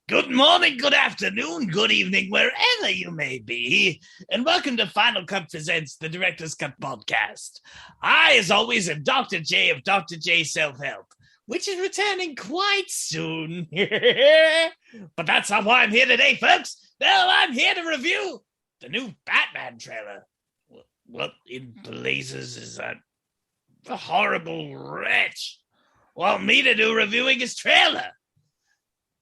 Good morning, good afternoon, good evening, wherever you may be, and welcome to Finalcut Presents the Director's Cut Podcast. I, as always, am Dr. J of Dr. J Self-Help, which is returning quite soon. But that's not why I'm here today, folks. No, I'm here to review the new Batman trailer. What in blazes is that horrible wretch want me to do reviewing his trailer?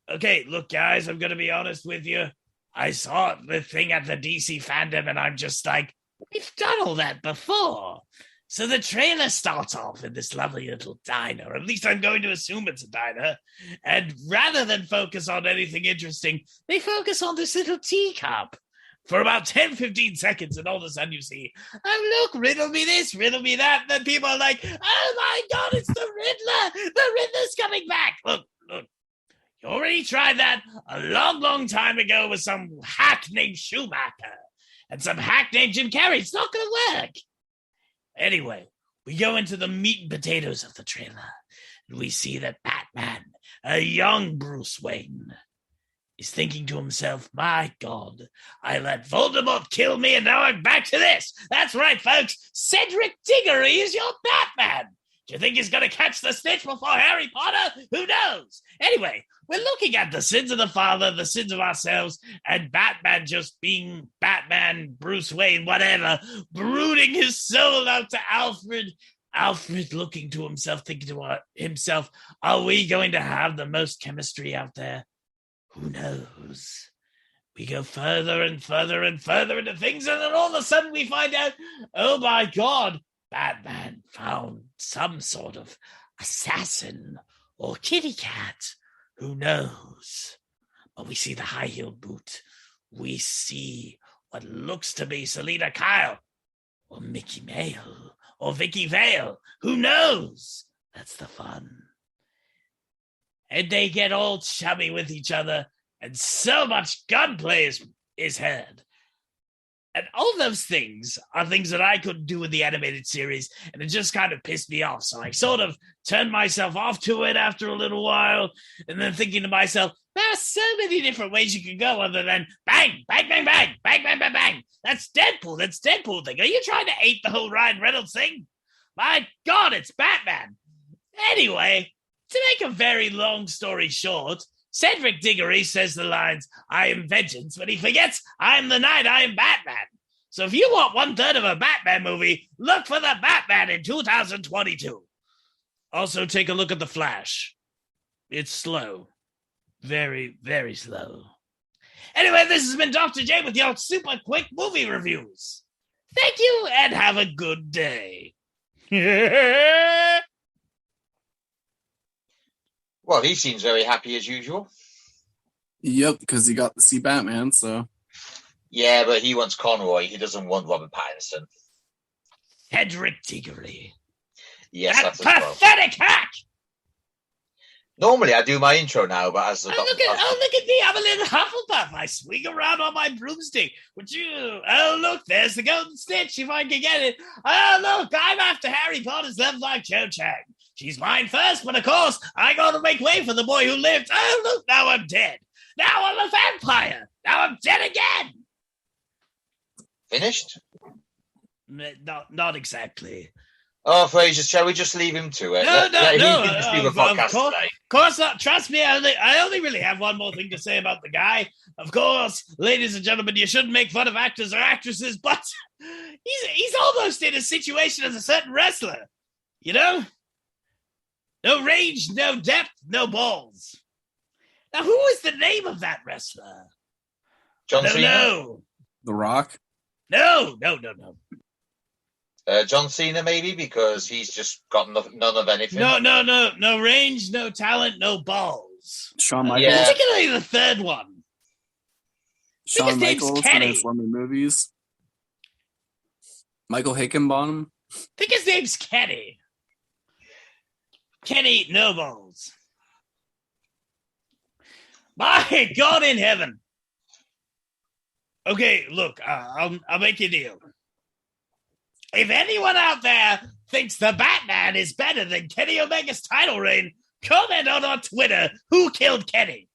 Okay, look, guys, I'm going to be honest with you. I saw the thing at the DC fandom, and I'm just like, we've done all that before. So the trailer starts off in this lovely little diner, or at least I'm going to assume it's a diner, and rather than focus on anything interesting, they focus on this little teacup for about 10-15 seconds, and all of a sudden you see, oh, look, riddle me this, riddle me that, and then people are like, oh my God, it's the Riddler! The Riddler's coming back! Look. You already tried that a long, long time ago with some hack named Schumacher and some hack named Jim Carrey. It's not going to work. Anyway, we go into the meat and potatoes of the trailer, and we see that Batman, a young Bruce Wayne, is thinking to himself, my God, I let Voldemort kill me, and now I'm back to this. That's right, folks. Cedric Diggory is your Batman. Do you think he's going to catch the snitch before Harry Potter? Who knows? Anyway, we're looking at the sins of the father, the sins of ourselves, and Batman just being Batman, Bruce Wayne, whatever, brooding his soul out to Alfred. Alfred looking to himself, thinking to himself, are we going to have the most chemistry out there? Who knows? We go further and further and further into things, and then all of a sudden we find out, oh my God, Batman found some sort of assassin or kitty cat. Who knows? But we see the high-heeled boot. We see what looks to be Selena Kyle or Mickey Mail or Vicky Vale. Who knows? That's the fun. And they get all chummy with each other, and so much gunplay is heard. And all those things are things that I couldn't do in the animated series, and it just kind of pissed me off. So I sort of turned myself off to it after a little while, and then thinking to myself, there are so many different ways you can go other than bang, bang, bang, bang, bang, bang, bang, bang. That's Deadpool thing. Are you trying to ape the whole Ryan Reynolds thing? My God, it's Batman. Anyway, to make a very long story short, Cedric Diggory says the lines, I am vengeance, but he forgets, I am the knight, I am Batman. So if you want 1/3 of a Batman movie, look for the Batman in 2022. Also, take a look at The Flash. It's slow. Very, very slow. Anyway, this has been Dr. J with your super quick movie reviews. Thank you, and have a good day. Well, he seems very happy as usual. Yep, because he got to see Batman, so. Yeah, but he wants Conroy. He doesn't want Robert-Pattinson. Cedric Diggory. Yes, that pathetic hack! Normally I do my intro now, but as look at me, I'm a little Hufflepuff. I swing around on my broomstick. Look, there's the golden snitch, if I can get it. Oh, look, I'm after Harry Potter's love like Cho Chang. She's mine first, but of course, I gotta make way for the boy who lived. Oh, look, now I'm dead. Now I'm a vampire. Now I'm dead again. Finished? Not exactly. Oh, Fraser, shall we just leave him to it? No. Of course not. Trust me, I only really have one more thing to say about the guy. Of course, ladies and gentlemen, you shouldn't make fun of actors or actresses, but he's almost in a situation as a certain wrestler. You know? No range, no depth, no balls. Now, who is the name of that wrestler? John Cena? No. The Rock? No. John Cena, maybe, because he's just got none of anything. No range, no talent, no balls. Shawn Michaels? Particularly the third one. Shawn Michaels in his Lemon movies. Michael Hickenbottom? I think his name's Kenny. Kenny No Balls. My God in heaven. Okay, look, I'll make you a deal. If anyone out there thinks the Batman is better than Kenny Omega's title reign, comment on our Twitter who killed Kenny.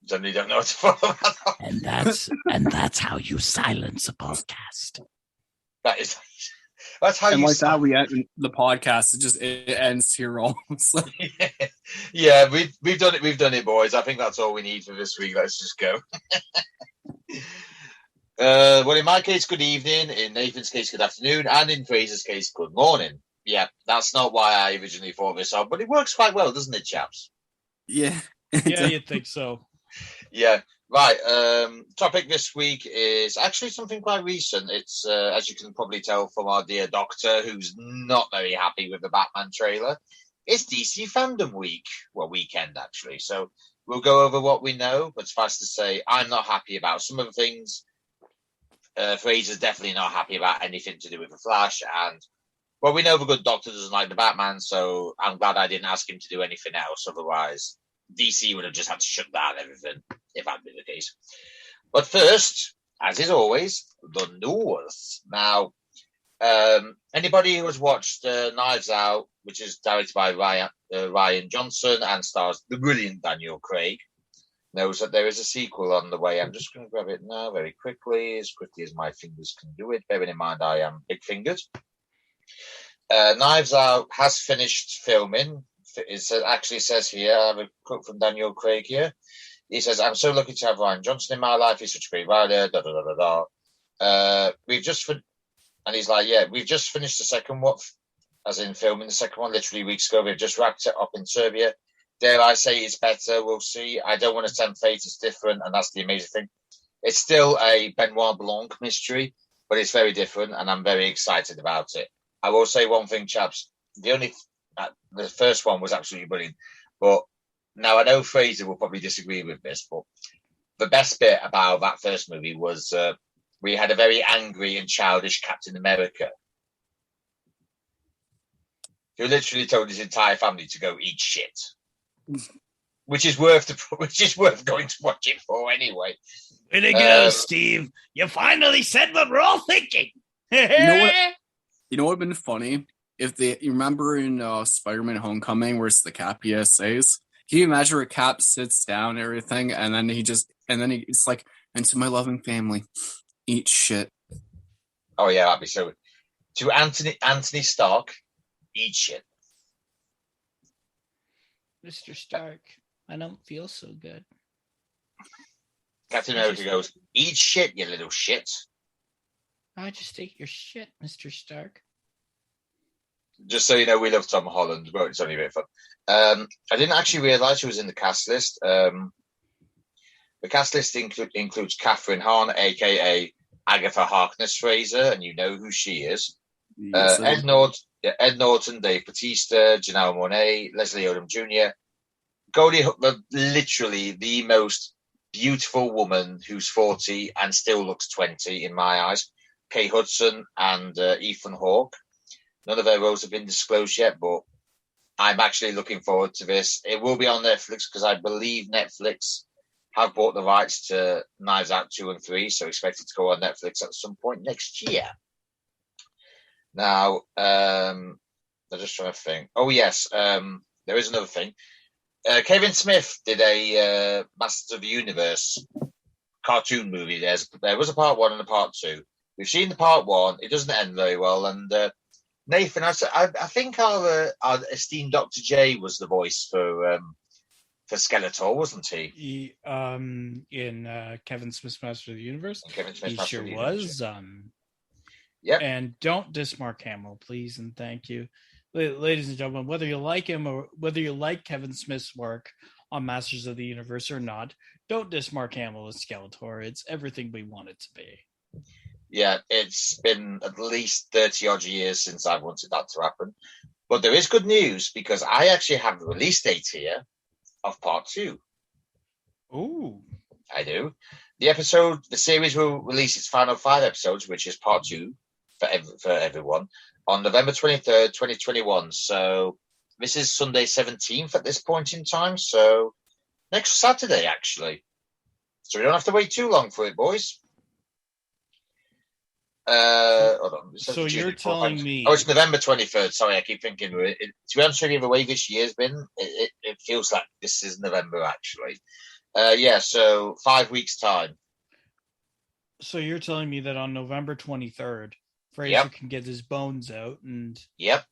Suddenly don't know what to follow that. And that's how you silence a podcast. That's how and you. Like that, we end the podcast. It ends here almost. Yeah, we've done it. We've done it, boys. I think that's all we need for this week. Let's just go. Well, in my case, good evening. In Nathan's case, good afternoon. And in Fraser's case, good morning. Yeah, that's not why I originally thought this up, but it works quite well, doesn't it, chaps? Yeah. Yeah, you'd think so. Yeah. Right. Topic this week is actually something quite recent. It's, as you can probably tell from our dear doctor, who's not very happy with the Batman trailer. It's DC fandom week. Well, weekend, actually. So we'll go over what we know, but suffice to say, I'm not happy about some of the things. Fraser's definitely not happy about anything to do with the Flash. And, well, we know the good doctor doesn't like the Batman, so I'm glad I didn't ask him to do anything else. Otherwise, DC would have just had to shut down everything, if that'd been the case. But first, as is always, the news. Now, anybody who has watched Knives Out, which is directed by Ryan Johnson and stars the brilliant Daniel Craig, knows that there is a sequel on the way. I'm just going to grab it now very quickly as my fingers can do it, bearing in mind I am big-fingered. Knives Out has finished filming. It actually says here, I have a quote from Daniel Craig here. He says, "I'm so lucky to have Ryan Johnson in my life. He's such a great writer, we've just, and he's like, yeah, we've just finished the second one, as in filming the second one literally weeks ago. We've just wrapped it up in Serbia. Dare I say it's better? We'll see. I don't want to tempt fate. It's different, and that's the amazing thing. It's still a Benoit Blanc mystery, but it's very different, and I'm very excited about it. I will say one thing, chaps. The first one was absolutely brilliant, but now I know Fraser will probably disagree with this, but the best bit about that first movie was we had a very angry and childish Captain America who literally told his entire family to go eat shit, which is worth going to watch it for anyway. Way to go, Steve! You finally said what we're all thinking. You know what? You know what would have been funny? You remember in Spider-Man Homecoming where it's the Cap PSAs? Can you imagine where Cap sits down and everything, and then it's like, and to my loving family, eat shit. Oh yeah, that'd be so. To Anthony Stark, eat shit. Mr. Stark, I don't feel so good. Captain America goes, eat shit, you little shit. I just ate your shit, Mr. Stark. Just so you know, we love Tom Holland, but it's only a bit fun. I didn't actually realise she was in the cast list. The cast list includes Catherine Hahn, a.k.a. Agatha Harkness Fraser, and you know who she is. Yes, Ed Norton, Dave Bautista, Janelle Monáe, Leslie Odom Jr., Goldie Hawn, literally the most beautiful woman who's 40 and still looks 20 in my eyes, Kate Hudson and Ethan Hawke. None of their roles have been disclosed yet, but I'm actually looking forward to this. It will be on Netflix because I believe Netflix have bought the rights to Knives Out 2 and 3, so expect it to go on Netflix at some point next year. Now, I'm just trying to think. Oh, yes, there is another thing. Kevin Smith did a Masters of the Universe cartoon movie. There was a part 1 and a part 2. We've seen the part 1. It doesn't end very well, and Nathan, I think our esteemed Dr. J was the voice for Skeletor, wasn't he? In Kevin Smith's Master of the Universe, he sure was. Yep. And don't diss Mark Hamill, please and thank you, ladies and gentlemen. Whether you like him or whether you like Kevin Smith's work on Masters of the Universe or not, don't diss Mark Hamill as Skeletor. It's everything we want it to be. Yeah, it's been at least 30-odd years since I wanted that to happen. But there is good news because I actually have the release date here of part 2. Ooh. I do. The series will release its final 5 episodes, which is part 2 for everyone, on November 23rd, 2021. So this is Sunday 17th at this point in time. So next Saturday, actually. So we don't have to wait too long for it, boys. Hold on. So you're telling me... Oh, it's November 23rd. Sorry, I keep thinking... to be honest with you, the way this year's been, it feels like this is November, actually. So 5 weeks' time. So you're telling me that on November 23rd, Fraser Yep. can get his bones out and... Yep.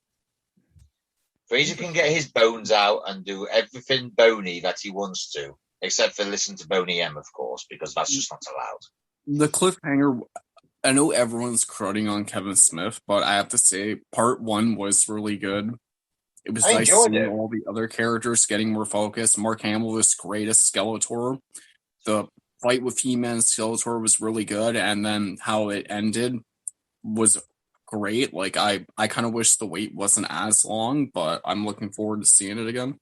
Fraser can get his bones out and do everything bony that he wants to, except for listen to Boney M, of course, because that's just not allowed. The cliffhanger, I know everyone's crowding on Kevin Smith, but I have to say, part 1 was really good. It was nice seeing all the other characters getting more focus. Mark Hamill was great as Skeletor. The fight with He-Man and Skeletor was really good, and then how it ended was great. Like, I kind of wish the wait wasn't as long, but I'm looking forward to seeing it again.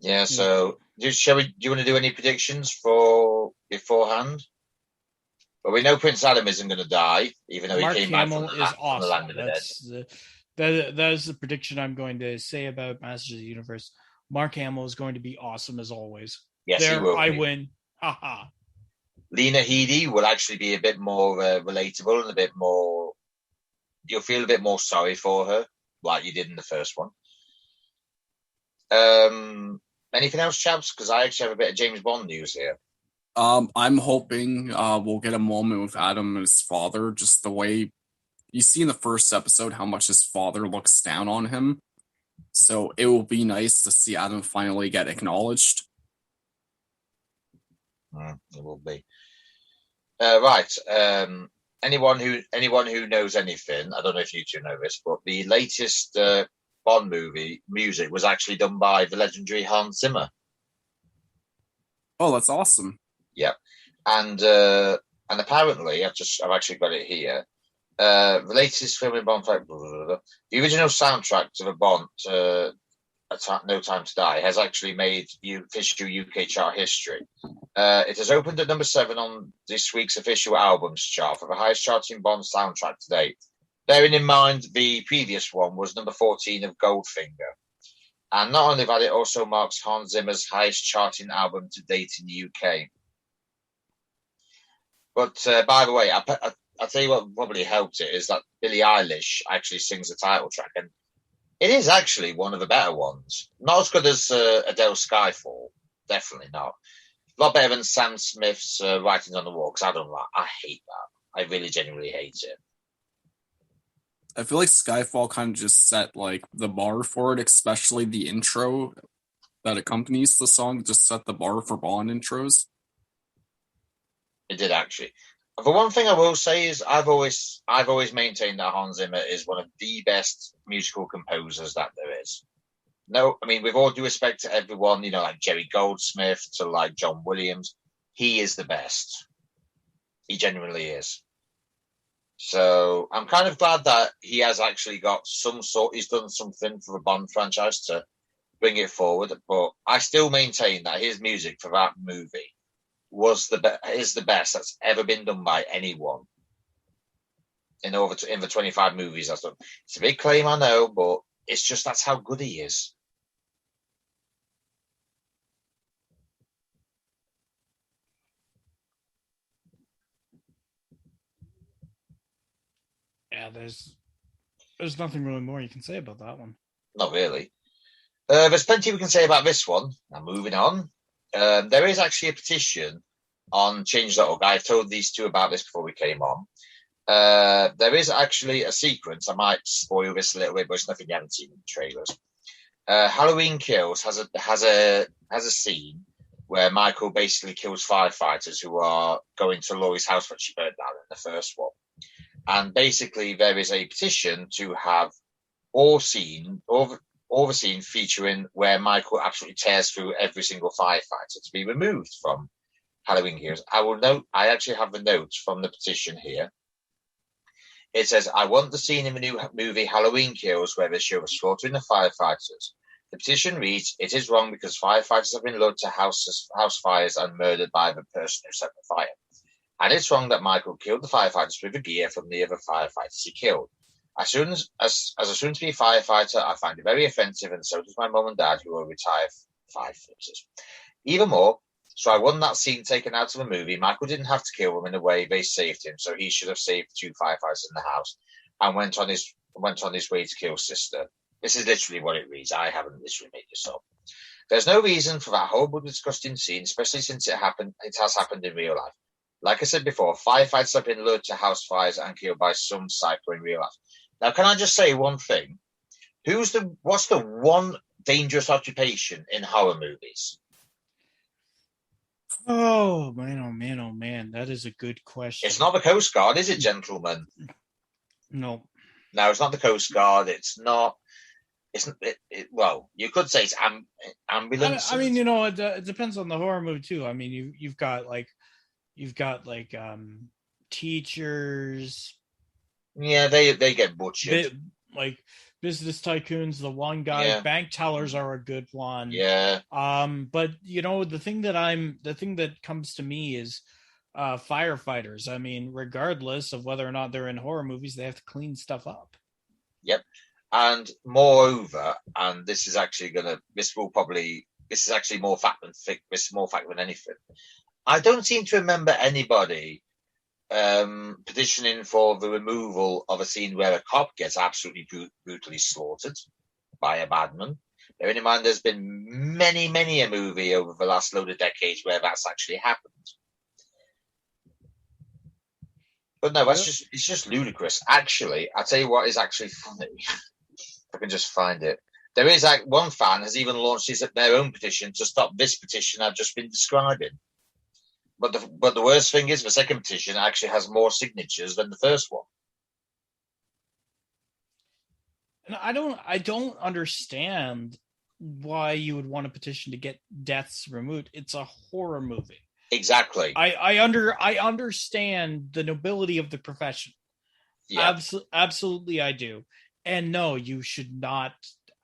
Yeah, so do you want to do any predictions for beforehand? Well, we know Prince Adam isn't going to die, even though Mark he came Hamill back is from the land of awesome. the dead. That is the prediction I'm going to say about Masters of the Universe. Mark Hamill is going to be awesome as always. Yes, he will. I win. Haha. Lena Headey will actually be a bit more relatable and a bit more... You'll feel a bit more sorry for her, like you did in the first one. Anything else, chaps? Because I actually have a bit of James Bond news here. I'm hoping we'll get a moment with Adam and his father, just the way you see in the first episode how much his father looks down on him. So it will be nice to see Adam finally get acknowledged. It will be. Right. Anyone who knows anything, I don't know if you two know this, but the latest Bond movie music was actually done by the legendary Hans Zimmer. Oh, that's awesome. Yeah, and apparently I've actually got it here. The latest film in Bond, the original soundtrack to the Bond, No Time to Die, has actually made official UK chart history. It has opened at number 7 on this week's official albums chart for the highest charting Bond soundtrack to date. Bearing in mind the previous one was number 14 of Goldfinger. And not only that, it also marks Hans Zimmer's highest charting album to date in the UK. But by the way, I'll tell you what probably helped it is that Billie Eilish actually sings the title track, and it is actually one of the better ones. Not as good as Adele's Skyfall, definitely not. A lot better than Sam Smith's Writings on the Wall, because I hate that. I really genuinely hate it. I feel like Skyfall kind of just set like the bar for it, especially the intro that accompanies the song just set the bar for Bond intros. It did actually. The one thing I will say is I've always maintained that Hans Zimmer is one of the best musical composers that there is. No, I mean, with all due respect to everyone, like Jerry Goldsmith to like John Williams, he is the best. He genuinely is. So I'm kind of glad that he has actually got he's done something for the Bond franchise to bring it forward. But I still maintain that his music for that movie is the best that's ever been done by anyone in the 25 movies that's done. It's a big claim, I know, but it's just that's how good he is. Yeah, there's nothing really more you can say about that one. Not really. There's plenty we can say about this one. Now, moving on. There is actually a petition on Change.org. I've told these two about this before we came on. There is actually a sequence. I might spoil this a little bit, but it's nothing you haven't seen in the trailers. Halloween Kills has a scene where Michael basically kills firefighters who are going to Laurie's house that she burned down in the first one. And basically, there is a petition to have all the scene featuring where Michael absolutely tears through every single firefighter to be removed from Halloween Kills. I actually have the notes from the petition here. It says, I want the scene in the new movie Halloween Kills where they show us slaughtering the firefighters. The petition reads, it is wrong because firefighters have been lured to house fires and murdered by the person who set the fire. And it's wrong that Michael killed the firefighters with the gear from the other firefighters he killed. As a soon-to-be firefighter, I find it very offensive, and so does my mum and dad, who are retired firefighters. Even more, so I want that scene taken out of the movie. Michael didn't have to kill them in a way they saved him, so he should have saved 2 firefighters in the house and went on his way to kill Sister. This is literally what it reads. I haven't literally made this up. There's no reason for that horrible, disgusting scene, especially since it has happened in real life. Like I said before, firefighters have been lured to house fires and killed by some psycho in real life. Now, can I just say one thing? What's the one dangerous occupation in horror movies? Oh man, that is a good question. It's not the Coast Guard, is it, gentlemen? No. No, it's not the Coast Guard. It's not. Well, you could say it's ambulance. I mean, it depends on the horror movie too. I mean, you've got teachers. Yeah, they get butchered. Like business tycoons, the one guy, Yeah. bank tellers are a good one. Yeah. But the thing that comes to me is firefighters. I mean, regardless of whether or not they're in horror movies, they have to clean stuff up. Yep. And moreover, and this is actually more fact than anything. I don't seem to remember anybody petitioning for the removal of a scene where a cop gets absolutely brutally slaughtered by a badman. Bearing in mind, there's been many a movie over the last load of decades where that's actually happened. But no, it's just ludicrous. Actually, I'll tell you what is actually funny. If I can just find it. There is one fan has even launched their own petition to stop this petition I've just been describing. But the worst thing is the second petition actually has more signatures than the first one. And I don't understand why you would want a petition to get deaths removed. It's a horror movie. Exactly. I understand the nobility of the profession. Yeah. Absolutely I do. And no, you should not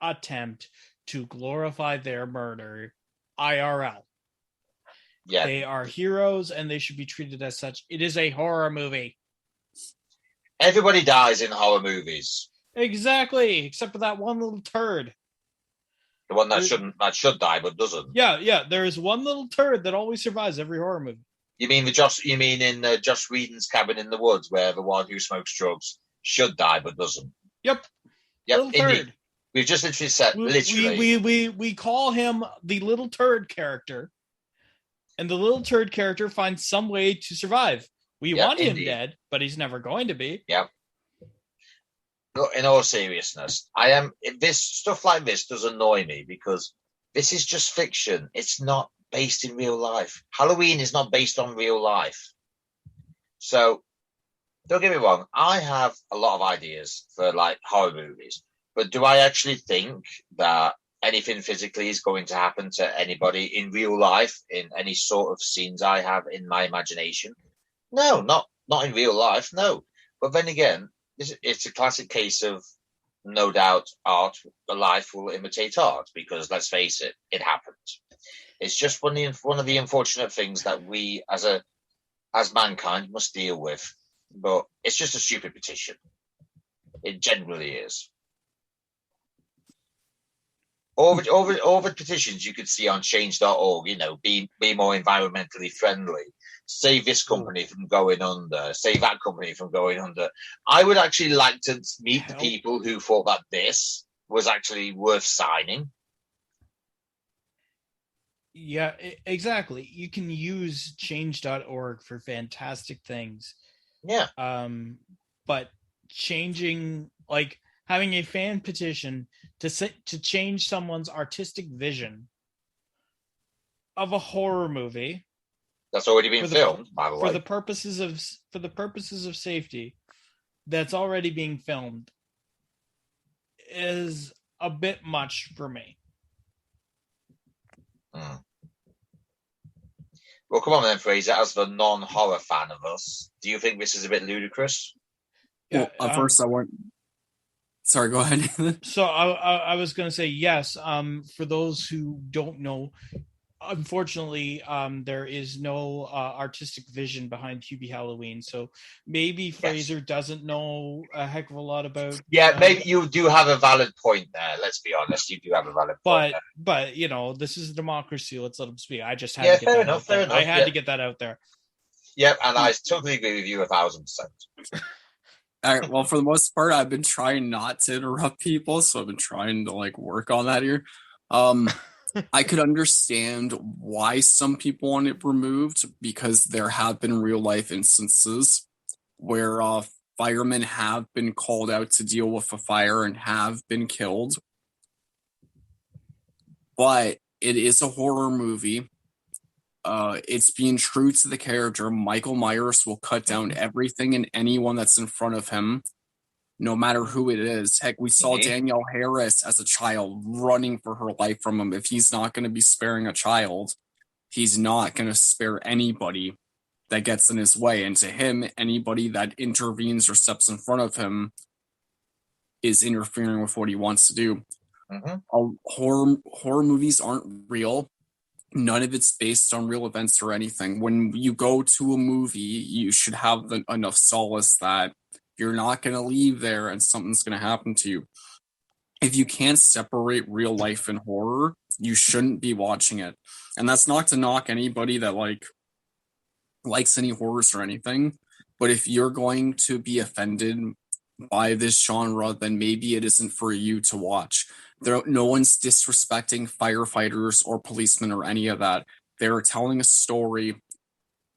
attempt to glorify their murder IRL. Yeah. They are heroes and they should be treated as such. It is a horror movie. Everybody dies in horror movies. Exactly, except for that one little turd. The one that should die but doesn't. Yeah. There is one little turd that always survives every horror movie. You mean in Joss Whedon's Cabin in the Woods, where the one who smokes drugs should die but doesn't? Yep. Little turd. We've just literally said we call him the little turd character, and the little turd character finds some way to survive. We want him dead, but he's never going to be. Yep. In all seriousness, this stuff like this does annoy me because this is just fiction. It's not based in real life. Halloween is not based on real life. So don't get me wrong. I have a lot of ideas for horror movies, but do I actually think that anything physically is going to happen to anybody in real life in any sort of scenes I have in my imagination? No, not in real life. No. But then again, it's a classic case of no doubt life will imitate art because let's face it, it happens. It's just one of the unfortunate things that we as mankind must deal with. But it's just a stupid petition. It generally is. All the petitions you could see on change.org, be more environmentally friendly. Save this company from going under. Save that company from going under. I would actually like to meet the people who thought that this was actually worth signing. Yeah, exactly. You can use change.org for fantastic things. Yeah. But changing, having a fan petition to change someone's artistic vision of a horror movie that's already been filmed, by the way, for the purposes of safety, that's already being filmed, is a bit much for me. Well, come on then, Fraser. As the non-horror fan of us, do you think this is a bit ludicrous? Well, first I want. Sorry, go ahead. So I was going to say yes. For those who don't know, unfortunately, there is no artistic vision behind Hubie Halloween. So maybe Fraser doesn't know a heck of a lot about. Yeah, maybe you do have a valid point there. Let's be honest, you do have a valid point. But this is a democracy. Let's let him speak. I just had to get fair that enough. out there. Fair enough. I had to get that out there. Yep, and I totally agree with you 1,000%. All right, well, for the most part, I've been trying not to interrupt people, so I've been trying to like work on that here. I could understand why some people want it removed because there have been real life instances where firemen have been called out to deal with a fire and have been killed. But it is a horror movie. It's being true to the character. Michael Myers will cut down everything and anyone that's in front of him, no matter who it is. Heck, we saw Danielle Harris as a child running for her life from him. If he's not going to be sparing a child, he's not going to spare anybody that gets in his way. And to him, anybody that intervenes or steps in front of him is interfering with what he wants to do. Horror movies aren't real. None of it's based on real events or anything. When you go to a movie, you should have enough solace that you're not going to leave there and something's going to happen to you. If you can't separate real life and horror, you shouldn't be watching it. And that's not to knock anybody that likes any horrors or anything. But if you're going to be offended by this genre, then maybe it isn't for you to watch. No one's disrespecting firefighters or policemen or any of that. They're telling a story.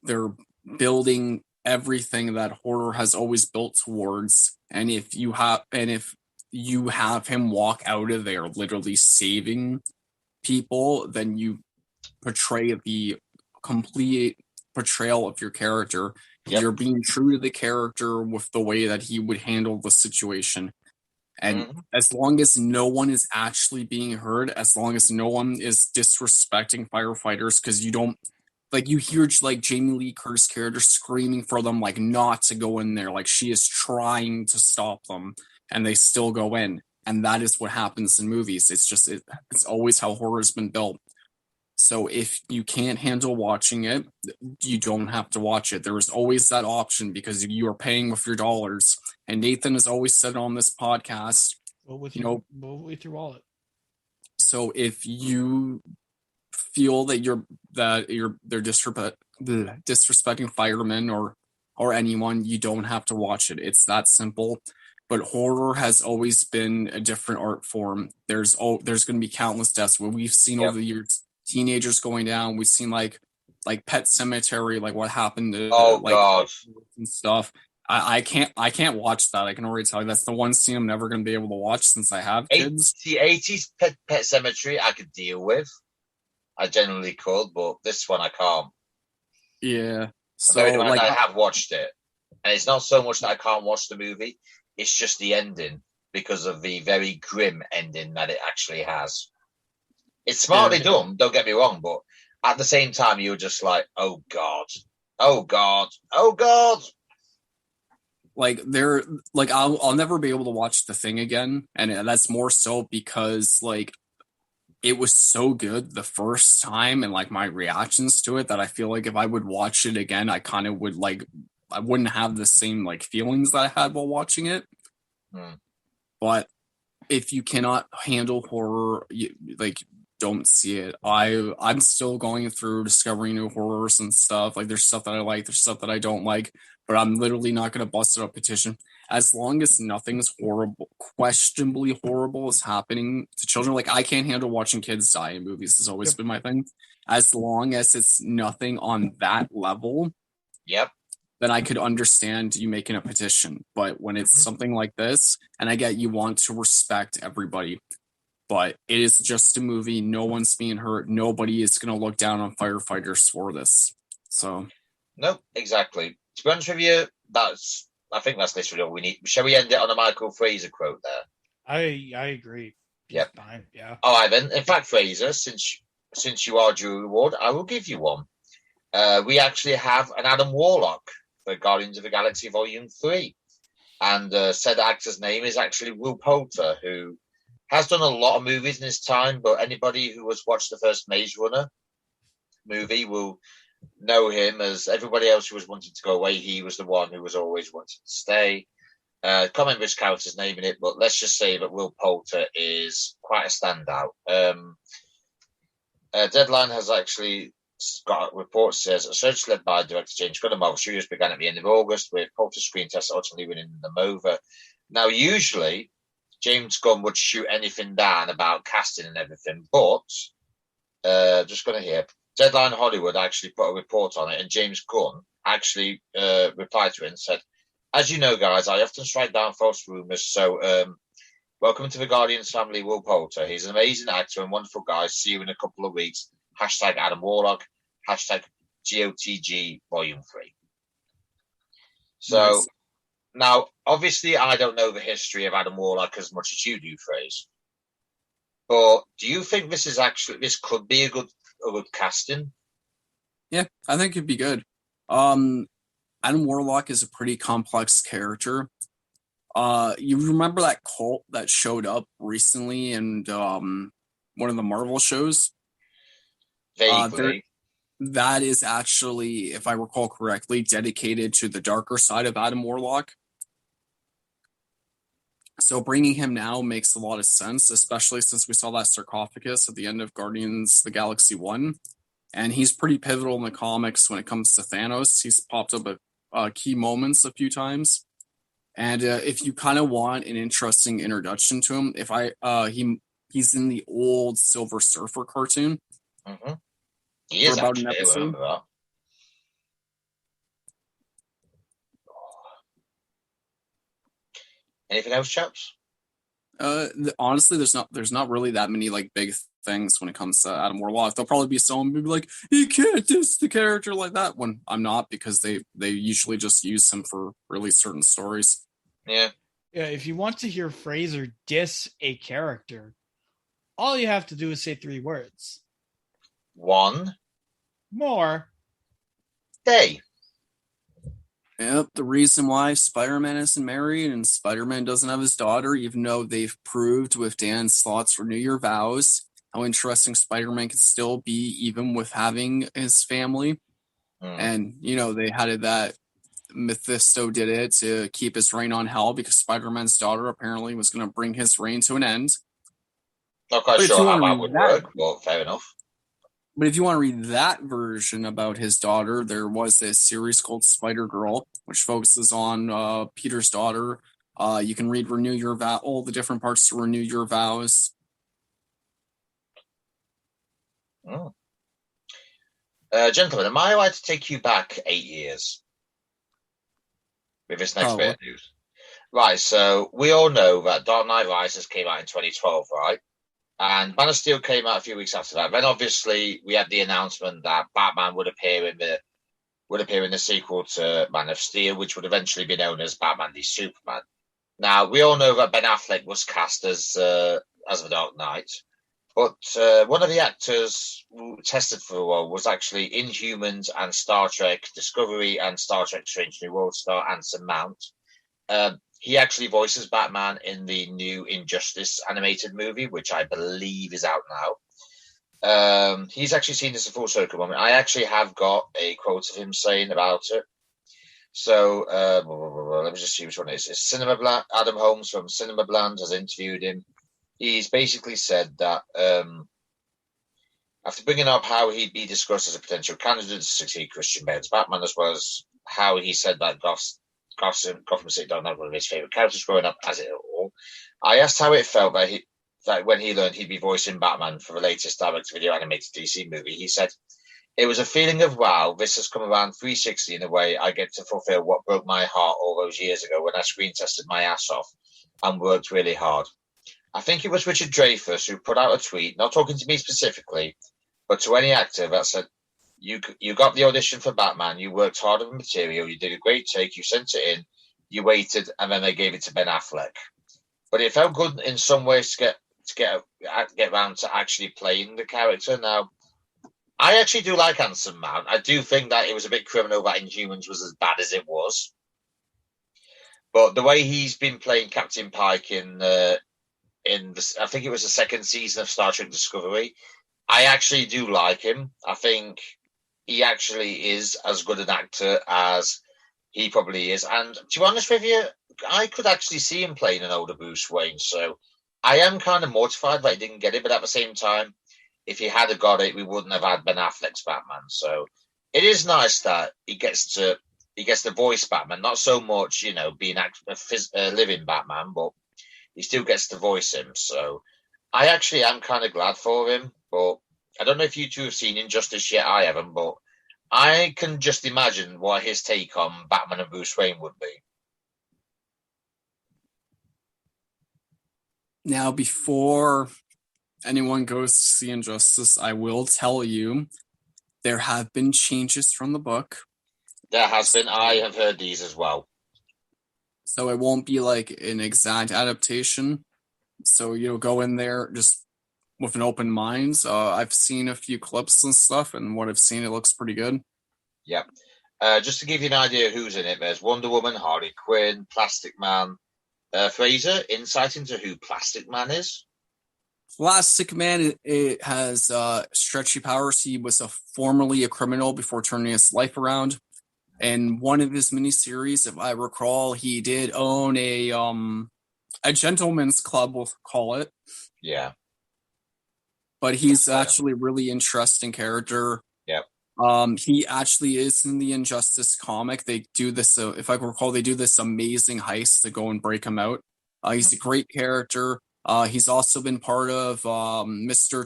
They're building everything that horror has always built towards. And if you have him walk out of there literally saving people, then you portray the complete portrayal of your character. Yep. You're being true to the character with the way that he would handle the situation. And as long as no one is actually being heard, as long as no one is disrespecting firefighters, because you don't, like, you hear like Jamie Lee Curtis' character screaming for them, like, not to go in there, like she is trying to stop them, and they still go in. And that is what happens in movies. It's just it's always how horror has been built. So if you can't handle watching it, you don't have to watch it. There is always that option because you are paying with your dollars. And Nathan has always said on this podcast, with your wallet. So if you feel that they're disrespecting firemen or anyone, you don't have to watch it. It's that simple. But horror has always been a different art form. There's going to be countless deaths. What we've seen over the years, teenagers going down. We've seen like Pet Sematary, like what happened to God and stuff. I can't watch that. I can already tell you that's the one scene I'm never going to be able to watch since I have kids. The 80s Pet Sematary I could deal with. I generally could, but this one I can't. Yeah. So I have watched it, and it's not so much that I can't watch the movie. It's just the ending because of the very grim ending that it actually has. It's smartly done, don't get me wrong, but at the same time, you're just like, oh God, oh God, oh God. Like I'll never be able to watch The Thing again, and that's more so because like it was so good the first time, and like my reactions to it that I feel like if I would watch it again, I kind of would I wouldn't have the same like feelings that I had while watching it. But if you cannot handle horror, don't see it. I'm still going through discovering new horrors and stuff. Like there's stuff that I like, there's stuff that I don't like, but I'm literally not going to bust it up petition. As long as nothing's horrible, questionably horrible is happening to children. Like I can't handle watching kids die in movies. Has always been my thing. As long as it's nothing on that level, then I could understand you making a petition. But when it's something like this, and I get you want to respect everybody, but it is just a movie. No one's being hurt. Nobody is going to look down on firefighters for this. So, no, exactly. To be honest with you, I think that's literally all we need. Shall we end it on a Michael Fraser quote there? I agree. Yep. Fine. Yeah. All right then. In fact, Fraser, since you are due a reward, I will give you one. We actually have an Adam Warlock for Guardians of the Galaxy Volume 3. And said actor's name is actually Will Poulter, who has done a lot of movies in his time, but anybody who has watched the first Maze Runner movie will know him as everybody else who was wanting to go away. He was the one who was always wanting to stay. Can't remember his character's name in it, but let's just say that Will Poulter is quite a standout. Deadline has actually got a report says a search led by director James Gunn and Marvel Studios began at the end of August with Porter screen tests ultimately winning them over. Now, usually James Gunn would shoot anything down about casting and everything, but just going to hear Deadline Hollywood actually put a report on it, and James Gunn actually replied to it and said, "As you know, guys, I often strike down false rumors, so welcome to the Guardians family, Will Poulter. He's an amazing actor and wonderful guy. See you in a couple of weeks. Hashtag Adam Warlock. Hashtag GOTG Volume 3. So, nice. Now, obviously, I don't know the history of Adam Warlock as much as you do, Fraser. But do you think this could be a good casting? Yeah, I think it'd be good. Adam Warlock is a pretty complex character. You remember that cult that showed up recently in one of the Marvel shows? Vaguely. That is actually, if I recall correctly, dedicated to the darker side of Adam Warlock. So bringing him now makes a lot of sense, especially since we saw that sarcophagus at the end of Guardians of the Galaxy 1. And he's pretty pivotal in the comics when it comes to Thanos. He's popped up at key moments a few times. And if you kind of want an interesting introduction to him, he's in the old Silver Surfer cartoon. Mm-hmm. He is about an episode. Anything else, chaps? Honestly, there's not really that many like big things when it comes to Adam Warlock. There'll probably be someone who'll be like, "You can't diss the character like that." When I'm not, because they usually just use him for really certain stories. Yeah. Yeah, if you want to hear Fraser diss a character, all you have to do is say 3 words. One. More. Day. Yep, the reason why Spider-Man isn't married and Spider-Man doesn't have his daughter, even though they've proved with Dan Slott's Renew Your Vows how interesting Spider-Man can still be even with having his family. And, they had it that Mephisto did it to keep his reign on hell because Spider-Man's daughter apparently was going to bring his reign to an end. Not quite sure how that would work, but fair enough. But if you want to read that version about his daughter, there was a series called Spider-Girl, which focuses on Peter's daughter. You can read Renew Your Vow, all the different parts to Renew Your Vows. Oh. Gentlemen, am I allowed to take you back 8 years with this next bit of news? Right, so we all know that Dark Knight Rises came out in 2012, right? And Man of Steel came out a few weeks after that. Then obviously we had the announcement that Batman would appear in the sequel to Man of Steel, which would eventually be known as Batman v Superman. Now we all know that Ben Affleck was cast as the Dark Knight, but one of the actors who tested for the role was actually Inhumans and Star Trek Discovery and Star Trek Strange New World star Anson Mount. He actually voices Batman in the new Injustice animated movie, which I believe is out now. He's actually seen this a full circle moment. I actually have got a quote of him saying about it. So let me just see which one it is. It's Adam Holmes from Cinema Bland has interviewed him. He's basically said that after bringing up how he'd be discussed as a potential candidate to succeed Christian Bale's Batman, as well as how he said that Gotham City don't have one of his favourite characters growing up as it all. I asked how it felt that when he learned he'd be voicing Batman for the latest direct-to-video animated DC movie. He said, "It was a feeling of wow, this has come around 360 in a way I get to fulfill what broke my heart all those years ago when I screen tested my ass off and worked really hard. I think it was Richard Dreyfuss who put out a tweet, not talking to me specifically, but to any actor that said, You got the audition for Batman. You worked hard on the material. You did a great take. You sent it in. You waited, and then they gave it to Ben Affleck. But it felt good in some ways to get around to actually playing the character. Now, I actually do like Anson Mount. I do think that it was a bit criminal that Inhumans was as bad as it was. But the way he's been playing Captain Pike in I think it was the second season of Star Trek Discovery, I actually do like him. I think he actually is as good an actor as he probably is. And to be honest with you, I could actually see him playing an older Bruce Wayne. So I am kind of mortified that he didn't get it. But at the same time, if he had got it, we wouldn't have had Ben Affleck's Batman. So it is nice that he gets to voice Batman, not so much, being a living Batman, but he still gets to voice him. So I actually am kind of glad for him, but I don't know if you two have seen Injustice yet. I haven't, but I can just imagine what his take on Batman and Bruce Wayne would be. Now, before anyone goes to see Injustice, I will tell you there have been changes from the book. There has been. I have heard these as well. So it won't be like an exact adaptation. So, go in there just with an open mind. I've seen a few clips and stuff, and what I've seen, it looks pretty good. Yep. Just to give you an idea of who's in it, there's Wonder Woman, Harley Quinn, Plastic Man. Fraser, insight into who Plastic Man is? Plastic Man, it has stretchy powers. He was formerly a criminal before turning his life around. And one of his miniseries, if I recall, he did own a gentleman's club, we'll call it. Yeah. But he's actually a really interesting character. Yep. He actually is in the Injustice comic. They do this, if I recall, they do this amazing heist to go and break him out. He's a great character. He's also been part of Mr.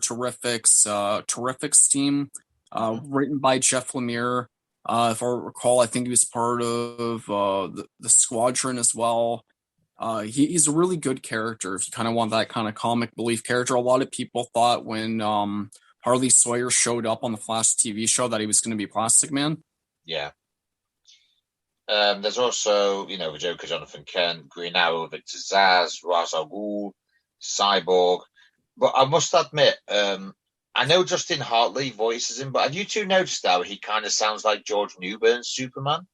Terrific's team, written by Jeff Lemire. If I recall, I think he was part of the Squadron as well. He's a really good character if you kind of want that kind of comic belief character. A lot of people thought when Harley Sawyer showed up on the Flash TV show that he was going to be Plastic Man. Yeah. There's also, the Joker, Jonathan Kent, Green Arrow, Victor Zsasz, Ra's al Ghul, Cyborg. But I must admit, I know Justin Hartley voices him, but have you two noticed how he kind of sounds like George Newburn's Superman?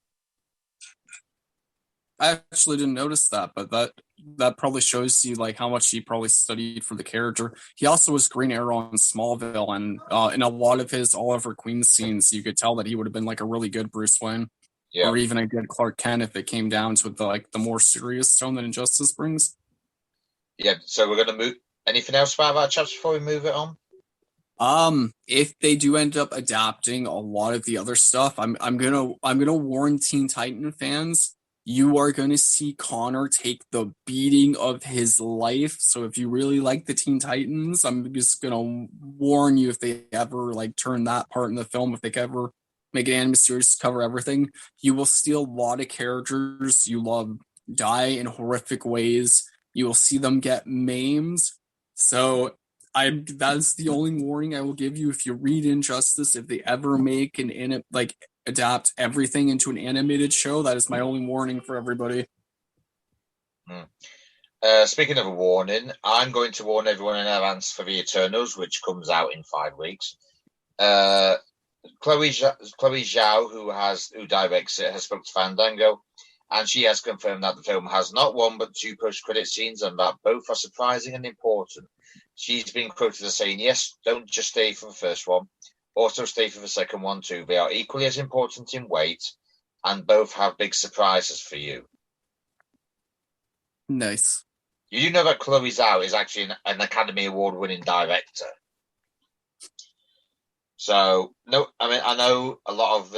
I actually didn't notice that, but that probably shows you like how much he probably studied for the character. He also was Green Arrow in Smallville, and in a lot of his Oliver Queen scenes, you could tell that he would have been like a really good Bruce Wayne, or even a good Clark Kent if it came down to the more serious tone that Injustice brings. Yeah. So we're gonna move. Anything else about that chapter before we move it on? If they do end up adapting a lot of the other stuff, I'm gonna warn Teen Titan fans. You are going to see Connor take the beating of his life. So if you really like the Teen Titans, I'm just going to warn you, if they ever turn that part in the film, if they ever make an anime series to cover everything, you will see a lot of characters you love die in horrific ways. You will see them get maimed. So that's the only warning I will give you. If you read Injustice, if they ever make adapt everything into an animated show, that is my only warning for everybody. Speaking of a warning, I'm going to warn everyone in advance for the Eternals, which comes out in 5 weeks. Chloe Zhao, who directs it, has spoken to Fandango, and she has confirmed that the film has not one but 2 post-credit scenes, and that both are surprising and important. She's been quoted as saying, "Yes, don't just stay for the first one. Also stay for the second one too. They are equally as important in weight, and both have big surprises for you." Nice. You do know that Chloe Zhao is actually an Academy Award-winning director. So no, I know a lot of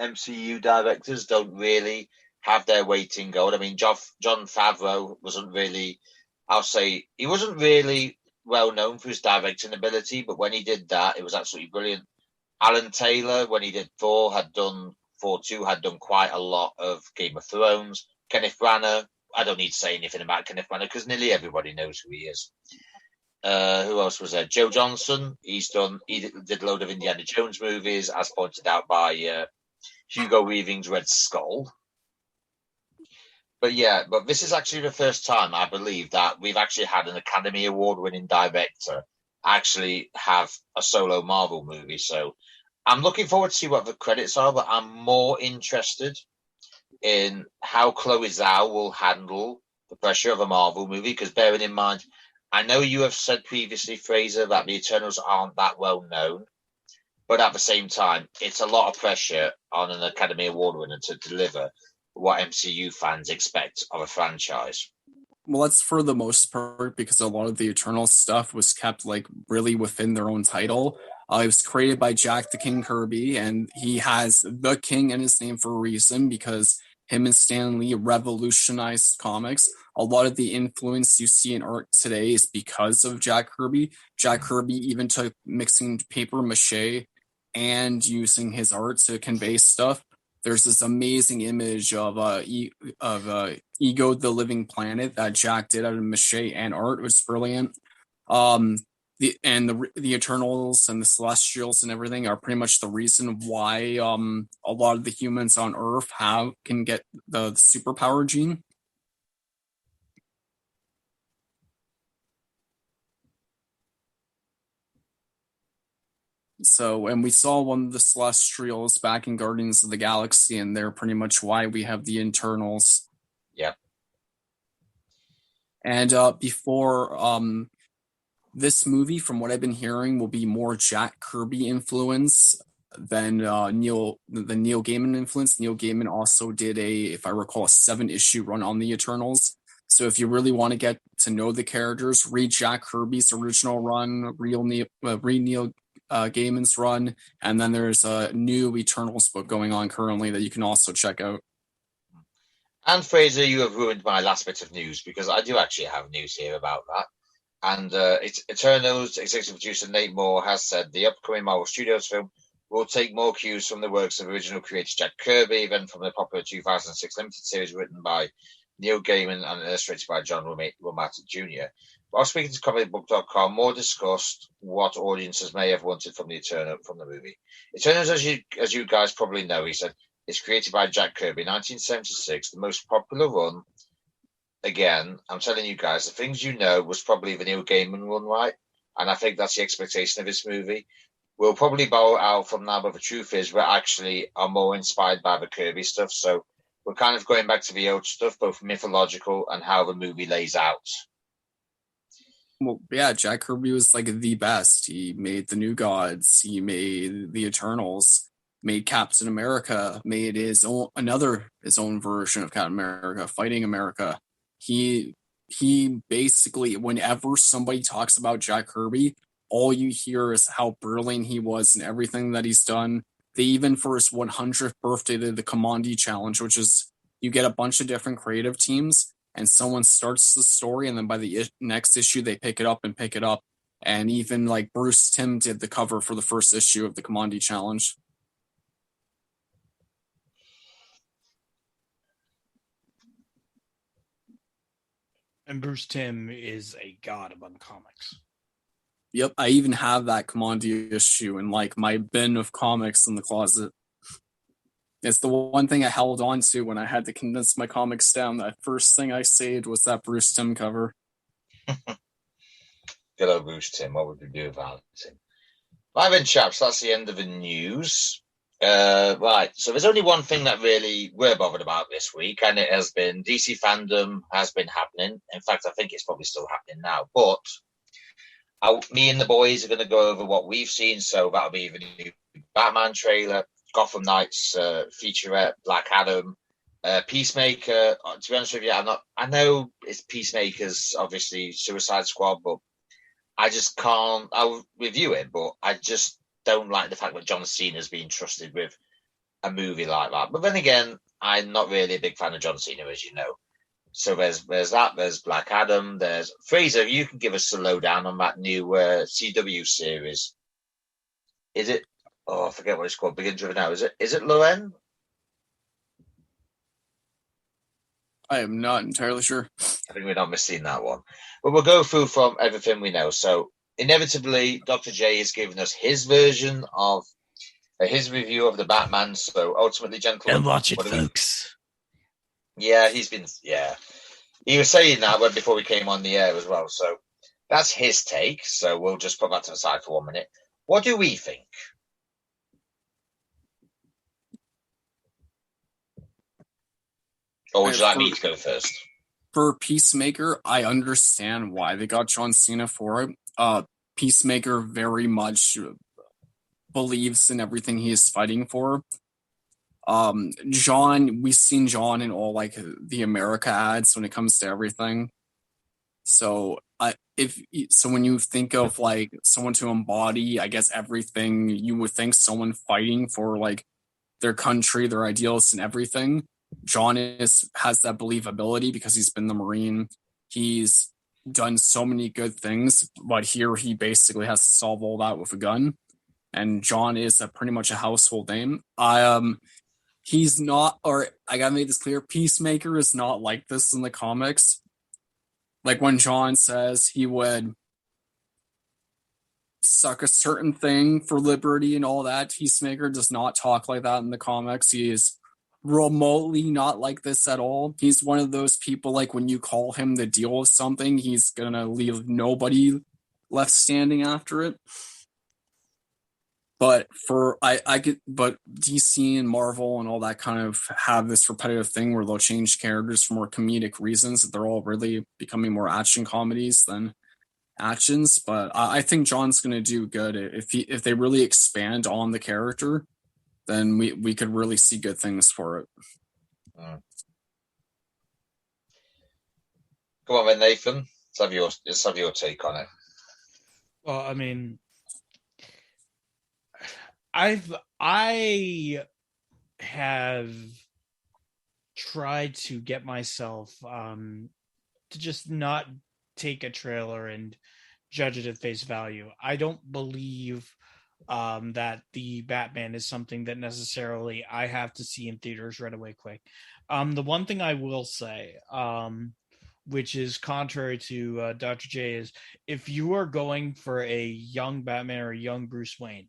MCU directors don't really have their weight in gold. I mean, John Favreau wasn't really well known for his directing ability, but when he did that, it was absolutely brilliant. Alan Taylor, when he did Thor 2, had done quite a lot of Game of Thrones. Kenneth Branagh, I don't need to say anything about Kenneth Branagh because nearly everybody knows who he is. Who else was there? Joe Johnson, he did a load of Indiana Jones movies, as pointed out by Hugo Weaving's Red Skull. But this is actually the first time, I believe, that we've actually had an Academy Award-winning director actually have a solo Marvel movie. So I'm looking forward to see what the credits are, but I'm more interested in how Chloe Zhao will handle the pressure of a Marvel movie, because bearing in mind, I know you have said previously, Fraser, that the Eternals aren't that well known, but at the same time, it's a lot of pressure on an Academy Award winner to deliver what MCU fans expect of a franchise. Well, that's for the most part because a lot of the Eternal stuff was kept like really within their own title. It was created by Jack the King Kirby, and he has the King in his name for a reason because him and Stan Lee revolutionized comics. A lot of the influence you see in art today is because of Jack Kirby. Jack Kirby even took mixing paper mache and using his art to convey stuff. There's this amazing image of Ego the Living Planet that Jack did out of mache and art. It was brilliant. The Eternals and the Celestials and everything are pretty much the reason why a lot of the humans on Earth can get the superpower gene. So, and we saw one of the Celestials back in Guardians of the Galaxy, and they're pretty much why we have the Eternals. Yeah. And before this movie, from what I've been hearing, will be more Jack Kirby influence than Neil Gaiman influence. Neil Gaiman also did if I recall, a 7-issue run on the Eternals. So if you really want to get to know the characters, read Jack Kirby's original run, read Neil Gaiman's run, and then there's a new Eternals book going on currently that you can also check out. And Fraser, you have ruined my last bit of news because I do actually have news here about that. And it's Eternals executive producer Nate Moore has said the upcoming Marvel Studios film will take more cues from the works of original creator Jack Kirby than from the popular 2006 limited series written by Neil Gaiman and illustrated by John Romita Jr. While speaking to comicbook.com, Moore discussed what audiences may have wanted from the movie. Eternals, as you guys probably know, he said, is created by Jack Kirby, 1976, the most popular run. Again, I'm telling you guys, the things you know was probably the Neil Gaiman run, right? And I think that's the expectation of this movie. We'll probably bow out from now, but the truth is we actually are more inspired by the Kirby stuff. So we're kind of going back to the old stuff, both mythological and how the movie lays out. Well, yeah, Jack Kirby was like the best. He made the New Gods. He made the Eternals. Made Captain America. Made his own version of Captain America, Fighting America. He basically, whenever somebody talks about Jack Kirby, all you hear is how brilliant he was and everything that he's done. They even, for his 100th birthday, did the Commandi Challenge, which is you get a bunch of different creative teams and someone starts the story, and then by the next issue, they pick it up. And even like Bruce Timm did the cover for the first issue of the Commandi Challenge. And Bruce Timm is a god among comics. Yep, I even have that Commandi issue in like my bin of comics in the closet. It's the one thing I held on to when I had to condense my comics down. That first thing I saved was that Bruce Timm cover. Good old Bruce Timm. What would we do without him? Right then, chaps, that's the end of the news. Right, so there's only one thing that really we're bothered about this week, and it has been DC fandom has been happening. In fact, I think it's probably still happening now. But me and the boys are going to go over what we've seen. So that'll be the new Batman trailer, Gotham Knights featurette, Black Adam, Peacemaker. To be honest with you, I know it's Peacemaker's obviously Suicide Squad, but I just can't. I'll review it, but I just don't like the fact that John Cena's being trusted with a movie like that. But then again, I'm not really a big fan of John Cena, as you know. So there's that. There's Black Adam. There's Fraser. You can give us a lowdown on that new CW series. Is it? Oh, I forget what it's called. Begins with an O. Is it Loren? I am not entirely sure. I think we're not missing that one. But we'll go through from everything we know. So inevitably, Dr. J has given us his version of his review of the Batman. So ultimately, gentlemen, And watch it, folks. Yeah, he was saying that before we came on the air as well. So that's his take. So we'll just put that to the side for 1 minute. What do we think? Or would you like me to go first? For Peacemaker, I understand why they got John Cena for it. Peacemaker very much believes in everything he is fighting for. John, we've seen John in all like the America ads when it comes to everything. So when you think of like someone to embody, I guess everything you would think someone fighting for like their country, their ideals, and everything. John has that believability because he's been the Marine. He's done so many good things, but here he basically has to solve all that with a gun. And John is pretty much a household name. He's not, or I gotta make this clear, Peacemaker is not like this in the comics. Like when John says he would suck a certain thing for liberty and all that, Peacemaker does not talk like that in the comics. He is remotely not like this at all. He's one of those people, like when you call him the deal of something, he's gonna leave nobody left standing after it. But but DC and Marvel and all that kind of have this repetitive thing where they'll change characters for more comedic reasons. That they're all really becoming more action comedies than actions. But I think John's going to do good if they really expand on the character. Then we could really see good things for it. Come on, then, Nathan. Let's have your take on it. Well, I mean, I have tried to get myself to just not take a trailer and judge it at face value. I don't believe that the Batman is something that necessarily I have to see in theaters right away quick. The one thing I will say, which is contrary to Dr. J, is if you are going for a young Batman or a young Bruce Wayne,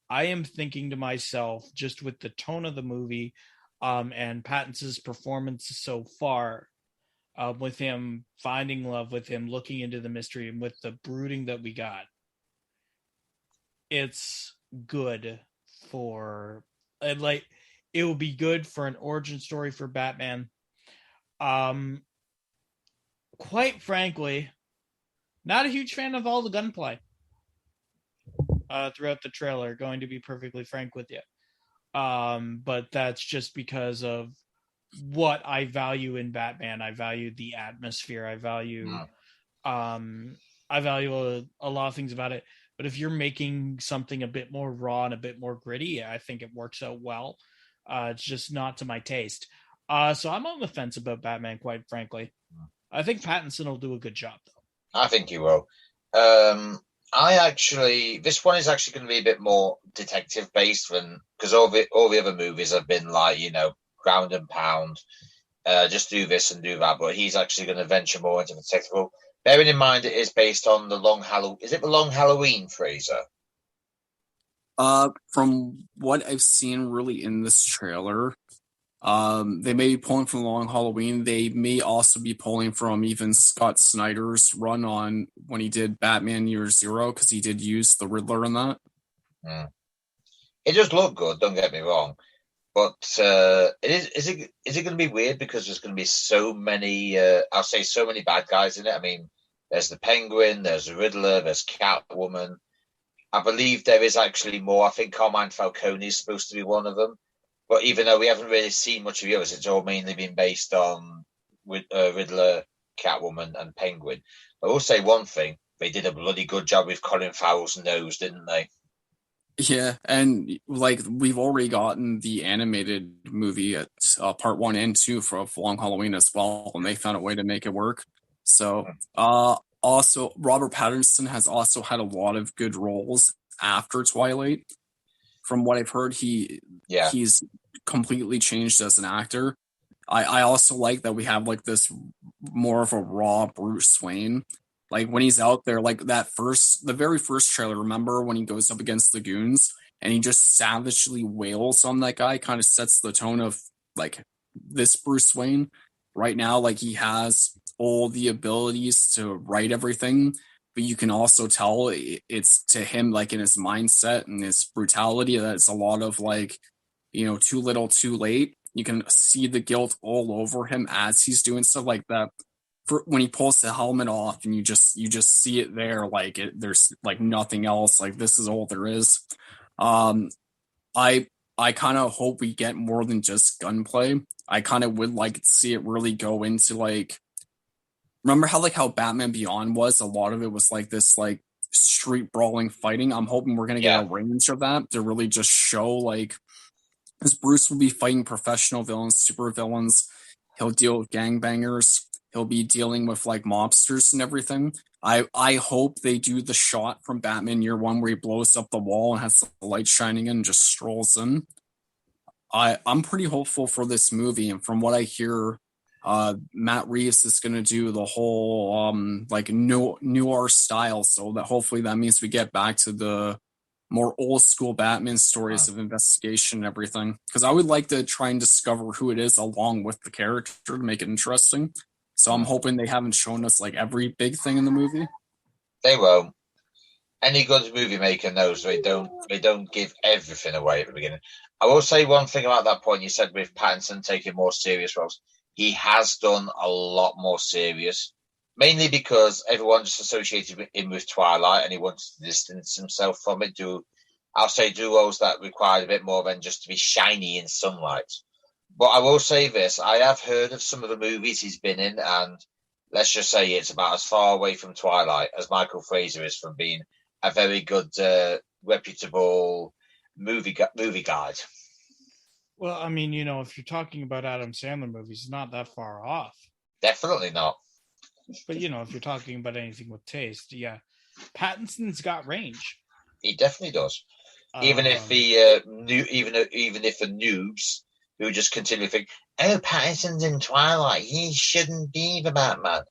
I am thinking to myself, just with the tone of the movie and Pattinson's performance so far, with him finding love, with him looking into the mystery, and with the brooding that we got, it's good for, like, it will be good for an origin story for Batman. Quite frankly, not a huge fan of all the gunplay throughout the trailer, going to be perfectly frank with you. But that's just because of what I value in Batman. I value the atmosphere. I value a lot of things about it. But if you're making something a bit more raw and a bit more gritty, I think it works out well. It's just not to my taste. So I'm on the fence about Batman, quite frankly. I think Pattinson will do a good job, though. I think he will. This one is actually going to be a bit more detective based because all the other movies have been like, ground and pound, just do this and do that. But he's actually going to venture more into the detective. Bearing in mind it is based on the Long Halloween, Fraser? From what I've seen really in this trailer, they may be pulling from Long Halloween. They may also be pulling from even Scott Snyder's run on when he did Batman Year Zero, because he did use the Riddler in that. It does look good, don't get me wrong. But is it going to be weird because there's going to be so many, so many bad guys in it? I mean, there's the Penguin, there's the Riddler, there's Catwoman. I believe there is actually more. I think Carmine Falcone is supposed to be one of them. But even though we haven't really seen much of the others, it's all mainly been based on Riddler, Catwoman, and Penguin. I will say one thing. They did a bloody good job with Colin Farrell's nose, didn't they? Yeah, and like we've already gotten the animated movie at part 1 and 2 for Long Halloween as well, and they found a way to make it work. So, also Robert Pattinson has also had a lot of good roles after Twilight. From what I've heard, he's completely changed as an actor. I also like that we have like this more of a raw Bruce Wayne. Like when he's out there, like the very first trailer, remember when he goes up against the goons and he just savagely wails on that guy, kind of sets the tone of like this Bruce Wayne right now. Like he has all the abilities to write everything, but you can also tell it's to him, like in his mindset and his brutality, that it's a lot of like, too little, too late. You can see the guilt all over him as he's doing stuff like that. When he pulls the helmet off and you just see it there, like there's like nothing else, like this is all there is. I kind of hope we get more than just gunplay. I kind of would like to see it really go into like remember how Batman Beyond was? A lot of it was like this like street brawling fighting. I'm hoping we're gonna get a range of that to really just show like, because Bruce will be fighting professional villains, super villains. He'll deal with gangbangers. He'll be dealing with like mobsters and everything. I hope they do the shot from Batman Year One where he blows up the wall and has the light shining in and just strolls in. I'm pretty hopeful for this movie, and from what I hear, Matt Reeves is going to do the whole like noir style, so that hopefully that means we get back to the more old school Batman stories of investigation and everything. Because I would like to try and discover who it is along with the character to make it interesting. So I'm hoping they haven't shown us like every big thing in the movie. They won't. Any good movie maker knows they don't give everything away at the beginning. I will say one thing about that point you said with Pattinson taking more serious roles. He has done a lot more serious, mainly because everyone just associated him with Twilight and he wanted to distance himself from it. Do roles that required a bit more than just to be shiny in sunlight. But I will say this, I have heard of some of the movies he's been in, and let's just say it's about as far away from Twilight as Michael Fraser is from being a very good, reputable movie guide. Well, I mean, if you're talking about Adam Sandler movies, it's not that far off. Definitely not. But, if you're talking about anything with taste, yeah. Pattinson's got range. He definitely does. Even if the noobs who just continually think, oh, Pattinson's in Twilight, he shouldn't be the Batman.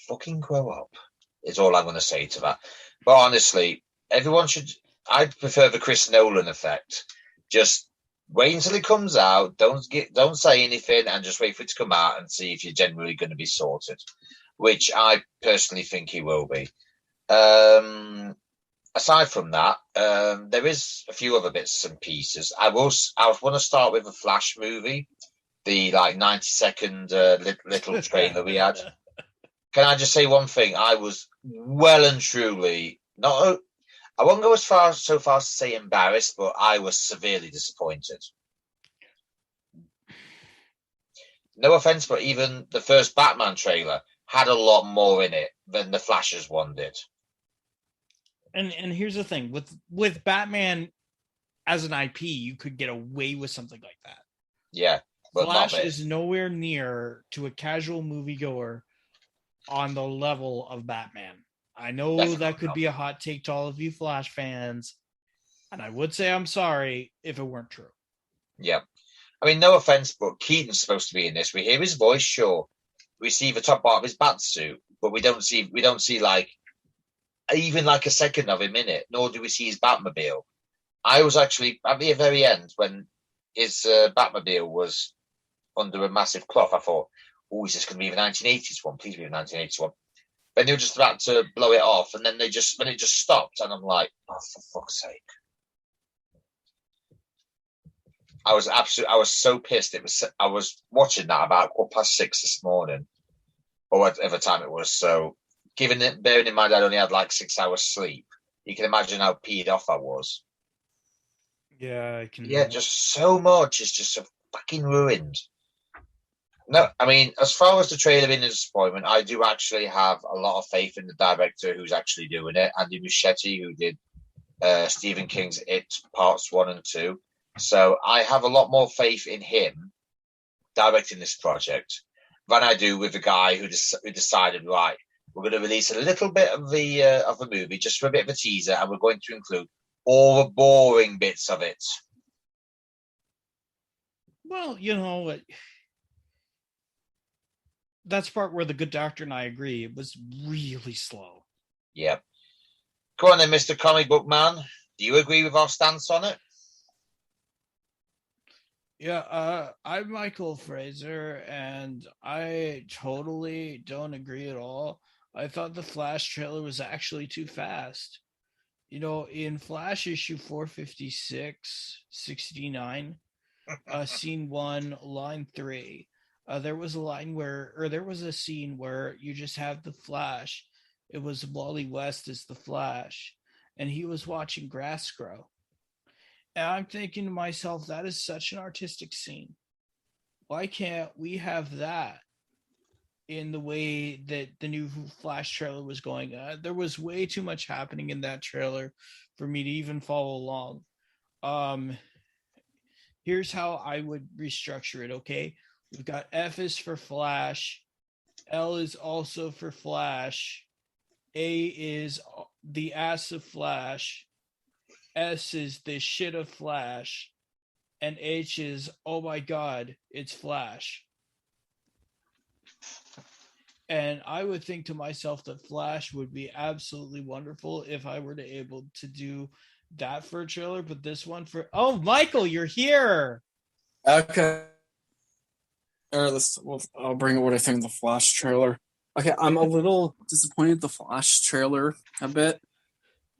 Fucking grow up, is all I'm going to say to that. But honestly, I prefer the Chris Nolan effect. Just wait until it comes out, don't say anything, and just wait for it to come out and see if you're generally going to be sorted, which I personally think he will be. Aside from that, there is a few other bits and pieces. I want to start with the Flash movie, the 90-second little trailer we had. Can I just say one thing? I was well and truly I won't go so far as to say embarrassed, but I was severely disappointed. No offense, but even the first Batman trailer had a lot more in it than the Flash's one did. And here's the thing with Batman as an IP, you could get away with something like that. Yeah, but Flash is nowhere near to a casual moviegoer on the level of Batman. I know definitely that could be a hot take to all of you Flash fans, and I would say I'm sorry if it weren't true. Yeah, I mean, no offense, but Keaton's supposed to be in this. We hear his voice, sure. We see the top part of his bat suit, but we don't see even a second of him in it, nor do we see his Batmobile. I was actually at the very end when his Batmobile was under a massive cloth. I thought, oh, is this going to be the 1980s one? Please be the 1980s one. Then they were just about to blow it off, and then when it just stopped, and I'm like, oh, for fuck's sake. I was so pissed. I was watching that about 6:15 this morning, or whatever time it was. So, bearing in mind I only had 6 hours sleep, you can imagine how peed off I was. Yeah, I can. Yeah, just so much is just so fucking ruined. No, I mean, as far as the trailer being a disappointment, I do actually have a lot of faith in the director who's actually doing it, Andy Muschietti, who did Stephen King's It Parts 1 and 2. So I have a lot more faith in him directing this project than I do with the guy who decided, right, we're going to release a little bit of the movie just for a bit of a teaser, and we're going to include all the boring bits of it. Well, that's part where the good doctor and I agree. It was really slow. Yeah. Go on then, Mr. Comic Book Man. Do you agree with our stance on it? Yeah, I'm Michael Fraser, and I totally don't agree at all. I thought the Flash trailer was actually too fast. In Flash issue 456/69, scene 1, line 3, there was a scene where you just have the Flash. It was Wally West as the Flash, and he was watching grass grow. And I'm thinking to myself, that is such an artistic scene. Why can't we have that in the way that the new Flash trailer was going. There was way too much happening in that trailer for me to even follow along. Here's how I would restructure it, okay? We've got F is for Flash, L is also for Flash, A is the ass of Flash, S is the shit of Flash, and H is, oh my god, it's Flash. And I would think to myself that Flash would be absolutely wonderful if I were to able to do that for a trailer, but this one for... Oh, Michael, you're here! Okay. I'll bring up what I think of the Flash trailer. Okay, I'm a little disappointed with the Flash trailer a bit.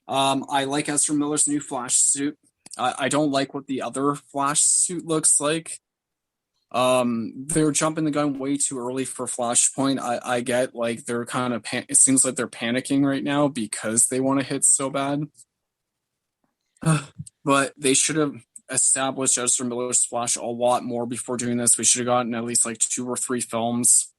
I like Ezra Miller's new Flash suit. I don't like what the other Flash suit looks like. They're jumping the gun way too early for Flashpoint. I get like they're kind of it seems like they're panicking right now because they want to hit so bad. But they should have established Ezra Miller's Flash a lot more before doing this. We should have gotten at least like 2 or 3 films.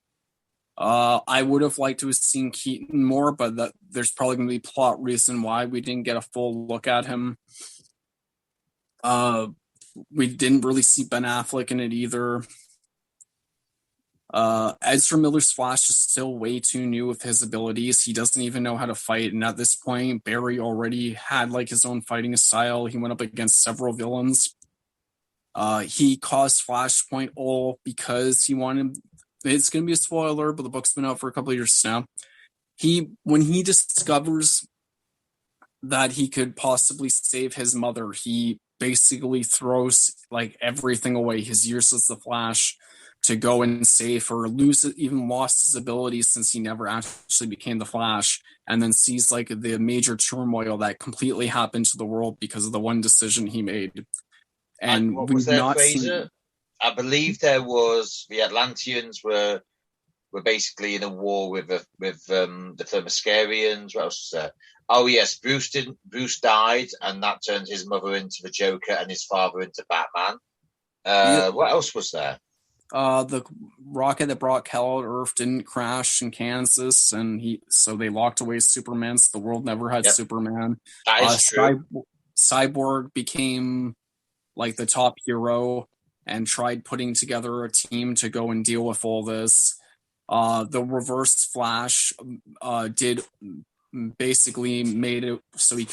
I would have liked to have seen Keaton more, but there's probably going to be plot reason why we didn't get a full look at him. We didn't really see Ben Affleck in it either. Ezra Miller's Flash is still way too new with his abilities. He doesn't even know how to fight, and at this point, Barry already had like his own fighting style. He went up against several villains. He caused Flashpoint all because he wanted... It's going to be a spoiler, but the book's been out for a couple of years now. When he discovers that he could possibly save his mother, he basically throws like everything away. His years as the Flash to go and save her, even lost his abilities since he never actually became the Flash, and then sees like the major turmoil that completely happened to the world because of the one decision he made. And what was their Fraser? I believe there was the Atlanteans were basically in a war with the Themyscirians. What else was there? Oh yes, Bruce died, and that turned his mother into the Joker and his father into Batman. What else was there? The rocket that brought Kal to Earth didn't crash in Kansas, and so they locked away Superman. So the world never had Superman. That is true. Cyborg became like the top hero and tried putting together a team to go and deal with all this. The Reverse Flash did basically made it so he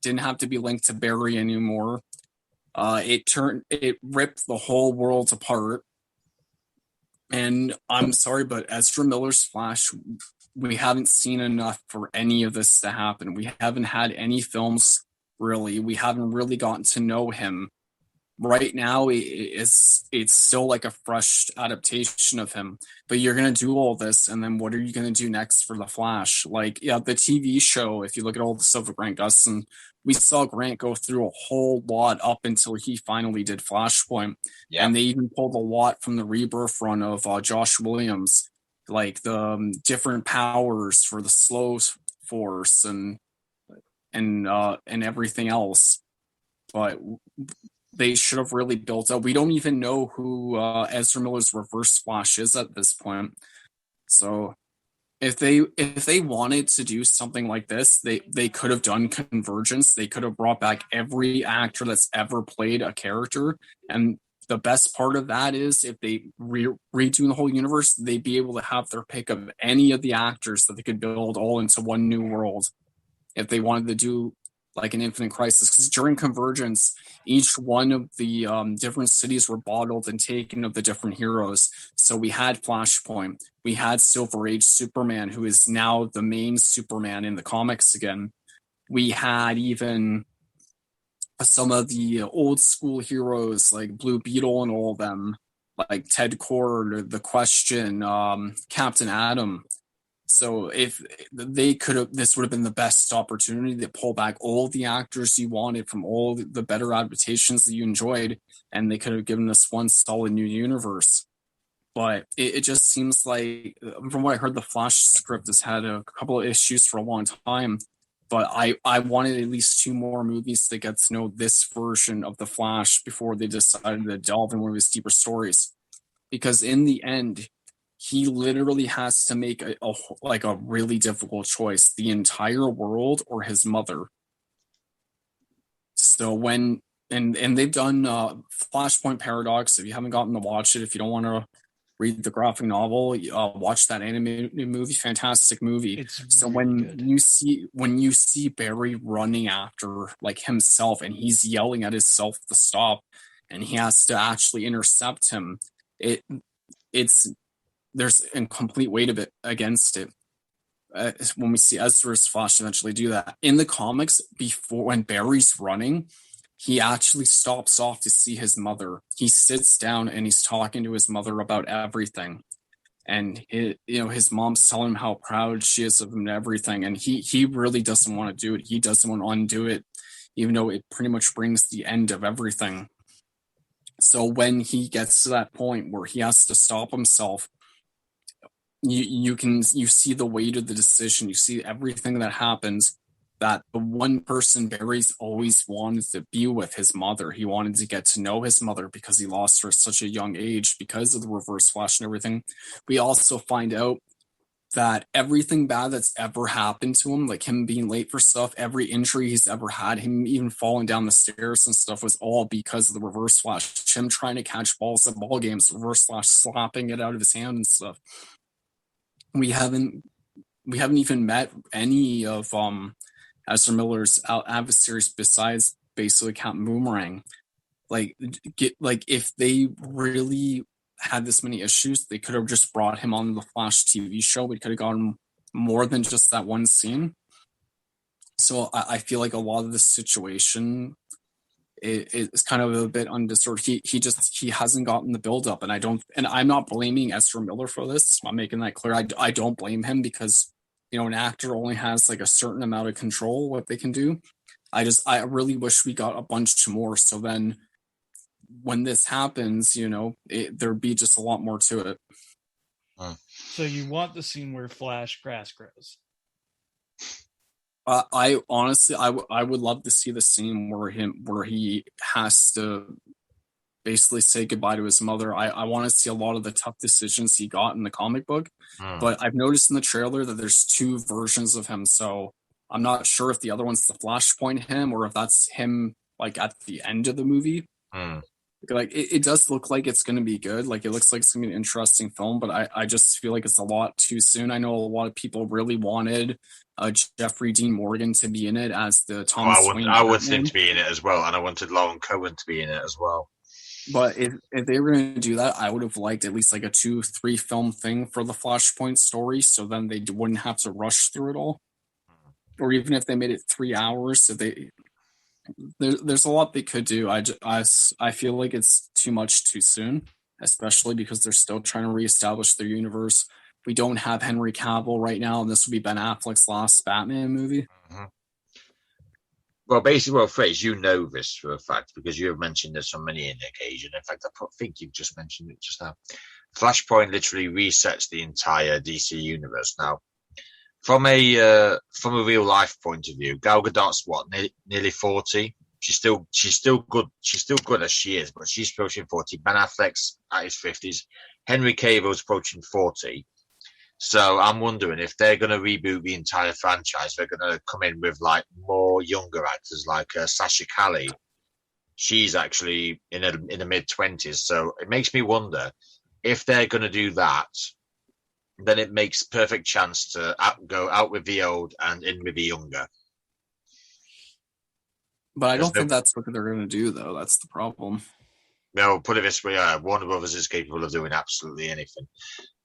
didn't have to be linked to Barry anymore. It ripped the whole world apart. And I'm sorry, but Ezra Miller's Flash, we haven't seen enough for any of this to happen. We haven't had any films, really. We haven't really gotten to know him. Right now, it's still like a fresh adaptation of him. But you're going to do all this, and then what are you going to do next for The Flash? Like, yeah, the TV show, if you look at all the stuff with Grant Gustin, we saw Grant go through a whole lot up until he finally did Flashpoint. Yeah. And they even pulled a lot from the Rebirth run of Josh Williams, like the different powers for the slow force and everything else. But they should have really built up. We don't even know who Ezra Miller's Reverse Flash is at this point. So if they wanted to do something like this, they could have done Convergence. They could have brought back every actor that's ever played a character. And the best part of that is if they redo the whole universe, they'd be able to have their pick of any of the actors that they could build all into one new world. If they wanted to do like an Infinite Crisis, because during Convergence, each one of the different cities were bottled and taken of the different heroes. So we had Flashpoint, we had Silver Age Superman, who is now the main Superman in the comics again. We had even some of the old school heroes like Blue Beetle and all of them, like Ted Kord, The Question, Captain Atom. So if they could have, this would have been the best opportunity to pull back all the actors you wanted from all the better adaptations that you enjoyed, and they could have given us one solid new universe. But it just seems like, from what I heard, the Flash script has had a couple of issues for a long time. But I wanted at least 2 more movies to get to know this version of the Flash before they decided to delve in one of his deeper stories. Because in the end, he literally has to make a really difficult choice: the entire world or his mother. So when and they've done Flashpoint Paradox. If you haven't gotten to watch it, if you don't want to read the graphic novel, watch that animated movie. Fantastic movie. It's So really good. when you see Barry running after like himself, and he's yelling at himself to stop, and he has to actually intercept him, it's there's a complete weight of it against it. When we see Ezra's Flash eventually do that in the comics, before when Barry's running, he actually stops off to see his mother. He sits down and he's talking to his mother about everything, and his mom's telling him how proud she is of him and everything, and he really doesn't want to do it. He doesn't want to undo it, even though it pretty much brings the end of everything. So when he gets to that point where he has to stop himself, you see the weight of the decision. You see everything that happens. That the one person Barry's always wanted to be with, his mother. He wanted to get to know his mother because he lost her at such a young age because of the Reverse Flash and everything. We also find out that everything bad that's ever happened to him, like him being late for stuff, every injury he's ever had, him even falling down the stairs and stuff, was all because of the Reverse Flash. Him trying to catch balls at ball games, Reverse Flash slapping it out of his hand and stuff. We haven't even met any of Ezra Miller's adversaries besides basically Captain Boomerang. Like if they really had this many issues, they could have just brought him on the Flash TV show. We could have gotten more than just that one scene. So I feel like a lot of this situation is kind of a bit undeserved. He hasn't gotten the build up, and I'm not blaming Ezra Miller for this. I'm making that clear. I don't blame him, because an actor only has like a certain amount of control what they can do. I really wish we got a bunch more, so then when this happens, there'd be just a lot more to it. So you want the scene where Flash grass grows? I honestly, I would love to see the scene where he has to basically say goodbye to his mother. I want to see a lot of the tough decisions he got in the comic book, but I've noticed in the trailer that there's two versions of him, so I'm not sure if the other one's the Flashpoint him or if that's him like at the end of the movie. Like it does look like it's going to be good. Like it looks like it's going to be an interesting film, but I just feel like it's a lot too soon. I know a lot of people really wanted Jeffrey Dean Morgan to be in it as the Thomas Wayne. I wanted him to be in it as well, and I wanted Lauren Cohen to be in it as well. But if they were going to do that, I would have liked at least like a 2-3 film thing for the Flashpoint story, so then they wouldn't have to rush through it all. Or even if they made it 3 hours, so there's a lot they could do. I feel like it's too much too soon, especially because they're still trying to reestablish their universe. We don't have Henry Cavill right now, and this will be Ben Affleck's last Batman movie. Well, basically, Fraser, you know this for a fact because you have mentioned this on many an occasion. In fact, I think you've just mentioned it just now. Flashpoint literally resets the entire DC universe. Now, from a real life point of view, Gal Gadot's nearly 40. She's still good. She's still good as she is, but she's approaching 40. Ben Affleck's at his 50s. Henry Cavill's approaching 40. So I'm wondering if they're going to reboot the entire franchise, they're going to come in with like more younger actors, like Sasha Calle. She's actually in the mid-20s, so it makes me wonder if they're going to do that. Then it makes perfect chance to go out with the old and in with the younger. But I don't think that's what they're going to do, though. That's the problem. No, put it this way: Warner Brothers is capable of doing absolutely anything.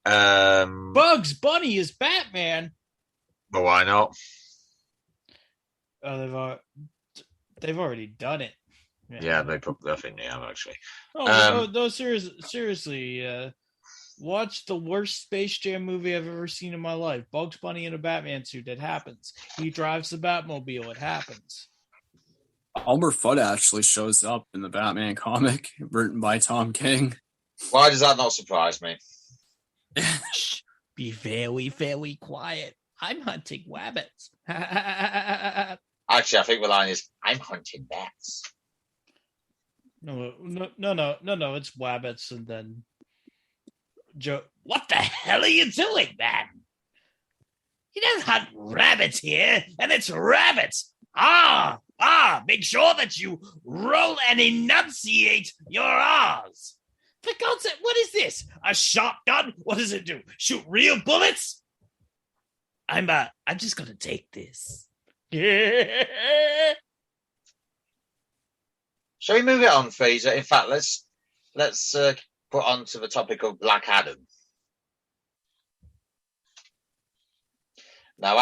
Bugs Bunny is Batman. But why not? Oh, they've already done it. Yeah, I think they have actually. No, seriously. Watch the worst Space Jam movie I've ever seen in my life. Bugs Bunny in a Batman suit. It happens. He drives the Batmobile. It happens. Elmer Fudd actually shows up in the Batman comic written by Tom King. Why does that not surprise me? Be very, very quiet. I'm hunting rabbits. Actually, I think the line is, I'm hunting bats. No. It's rabbits and then Joe, What the hell are you doing, man? You don't hunt rabbits here, and it's rabbits. Make sure that you roll and enunciate your R's. For God's sake, what is this? A shotgun? What does it do? Shoot real bullets? I'm just gonna take this. Shall we move it on, Fraser? In fact, let's put on to the topic of Black Adam. Now,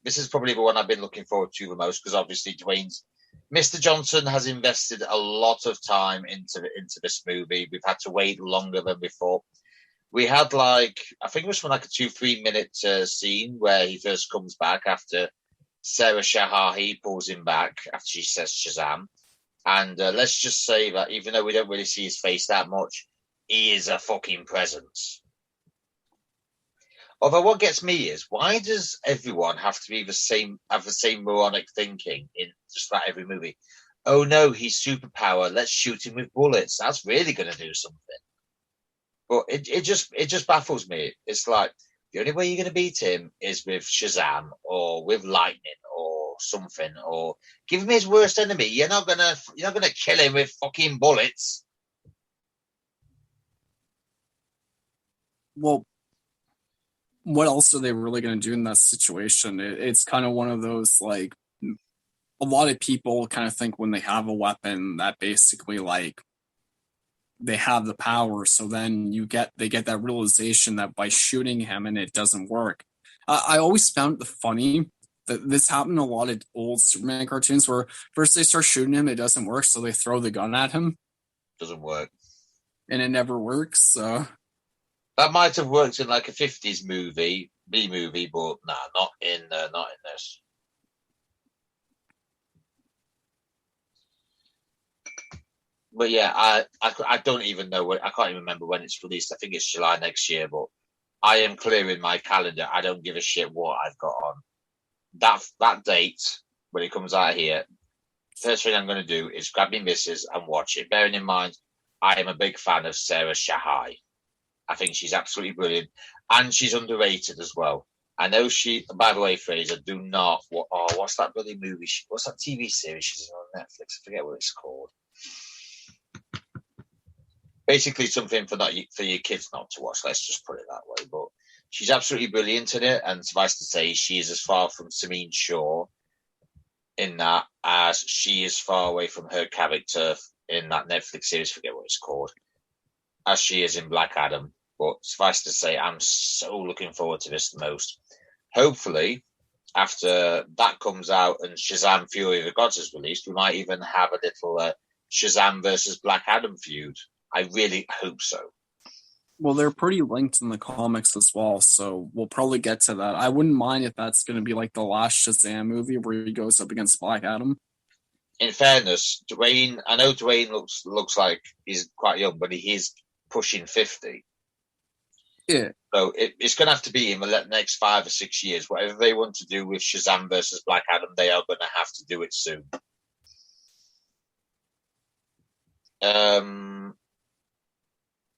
this is probably the one I've been looking forward to the most, because obviously Mr. Johnson has invested a lot of time into this movie. We've had to wait longer than we thought. We had I think it was from a 2-3 minute scene where he first comes back after Sarah Shahahi pulls him back after she says Shazam. And let's just say that even though we don't really see his face that much, he is a fucking presence. Although what gets me is, why does everyone have to be have the same moronic thinking in just about every movie? Oh no, he's superpower. Let's shoot him with bullets. That's really going to do something. But it just baffles me. It's like the only way you're going to beat him is with Shazam or with lightning or something, or give him his worst enemy. You're not gonna kill him with fucking bullets. Well, what else are they really going to do in that situation? It's kind of one of those, like, a lot of people kind of think when they have a weapon that basically, like, they have the power. So then they get that realization that by shooting him and it doesn't work. I always found it funny that this happened in a lot of old Superman cartoons where first they start shooting him, it doesn't work, so they throw the gun at him. Doesn't work. And it never works, so... That might have worked in like a 50s movie, B-movie, but nah, not in this. But yeah, I don't even know I can't even remember when it's released. I think it's July next year, but I am clearing my calendar. I don't give a shit what I've got on. That date, when it comes out here, first thing I'm going to do is grab my missus and watch it. Bearing in mind, I am a big fan of Sarah Shahai. I think she's absolutely brilliant. And she's underrated as well. I know by the way, Fraser, do not, what's that bloody movie? What's that TV series she's in on Netflix? I forget what it's called. Basically something for your kids not to watch, let's just put it that way. But she's absolutely brilliant in it, and suffice to say, she is as far from Samin Shaw in that as she is far away from her character in that Netflix series, forget what it's called, as she is in Black Adam. But suffice to say, I'm so looking forward to this the most. Hopefully, after that comes out and Shazam Fury of the Gods is released, we might even have a little Shazam versus Black Adam feud. I really hope so. Well, they're pretty linked in the comics as well, so we'll probably get to that. I wouldn't mind if that's going to be like the last Shazam movie where he goes up against Black Adam. In fairness, Dwayne, I know Dwayne looks like he's quite young, but he is pushing 50. Yeah. So it's going to have to be in the next 5 or 6 years. Whatever they want to do with Shazam versus Black Adam, they are going to have to do it soon.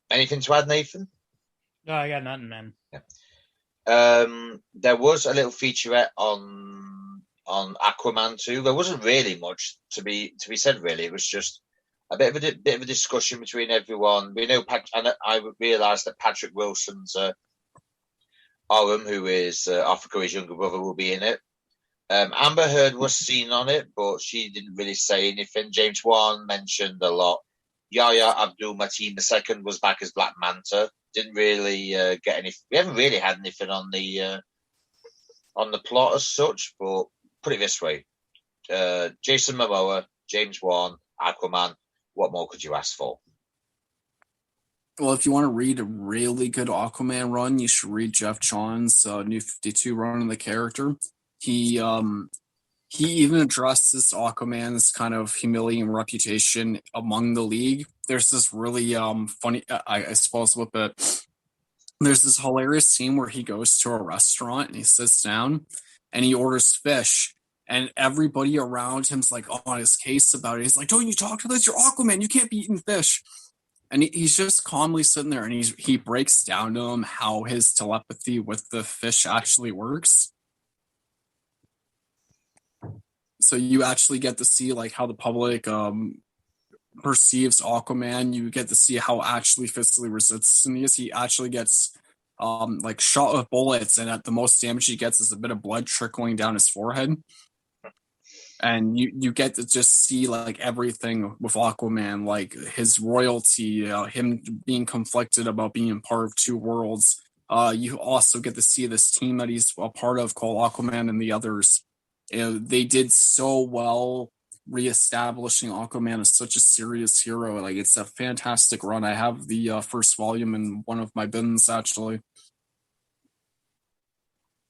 Anything to add, Nathan? No, I got nothing, man. Yeah. There was a little featurette on Aquaman 2. There wasn't really much to be said, really. It was just a bit of a discussion between everyone. We know, and I realised that Patrick Wilson's Oram, who is Arthur Curry's younger brother, will be in it. Amber Heard was seen on it, but she didn't really say anything. James Wan mentioned a lot. Yahya Abdul-Mateen II was back as Black Manta. Didn't really get any. We haven't really had anything on the plot as such. But put it this way: Jason Momoa, James Wan, Aquaman. What more could you ask for? Well, if you want to read a really good Aquaman run, you should read Jeff John's New 52 run of the character. He even addresses Aquaman's kind of humiliating reputation among the League. There's this really funny, I suppose, there's this hilarious scene where he goes to a restaurant and he sits down and he orders fish. And everybody around him's like on his case about it. He's like, don't you talk to this? You're Aquaman. You can't be eating fish. And he's just calmly sitting there, and he breaks down to him how his telepathy with the fish actually works. So you actually get to see like how the public perceives Aquaman. You get to see how actually physically resistant he is. He actually gets like shot with bullets, and at the most damage he gets is a bit of blood trickling down his forehead. And you get to just see like everything with Aquaman, like his royalty, him being conflicted about being part of two worlds. You also get to see this team that he's a part of called Aquaman and the Others. They did so well reestablishing Aquaman as such a serious hero. Like, it's a fantastic run. I have the first volume in one of my bins, actually.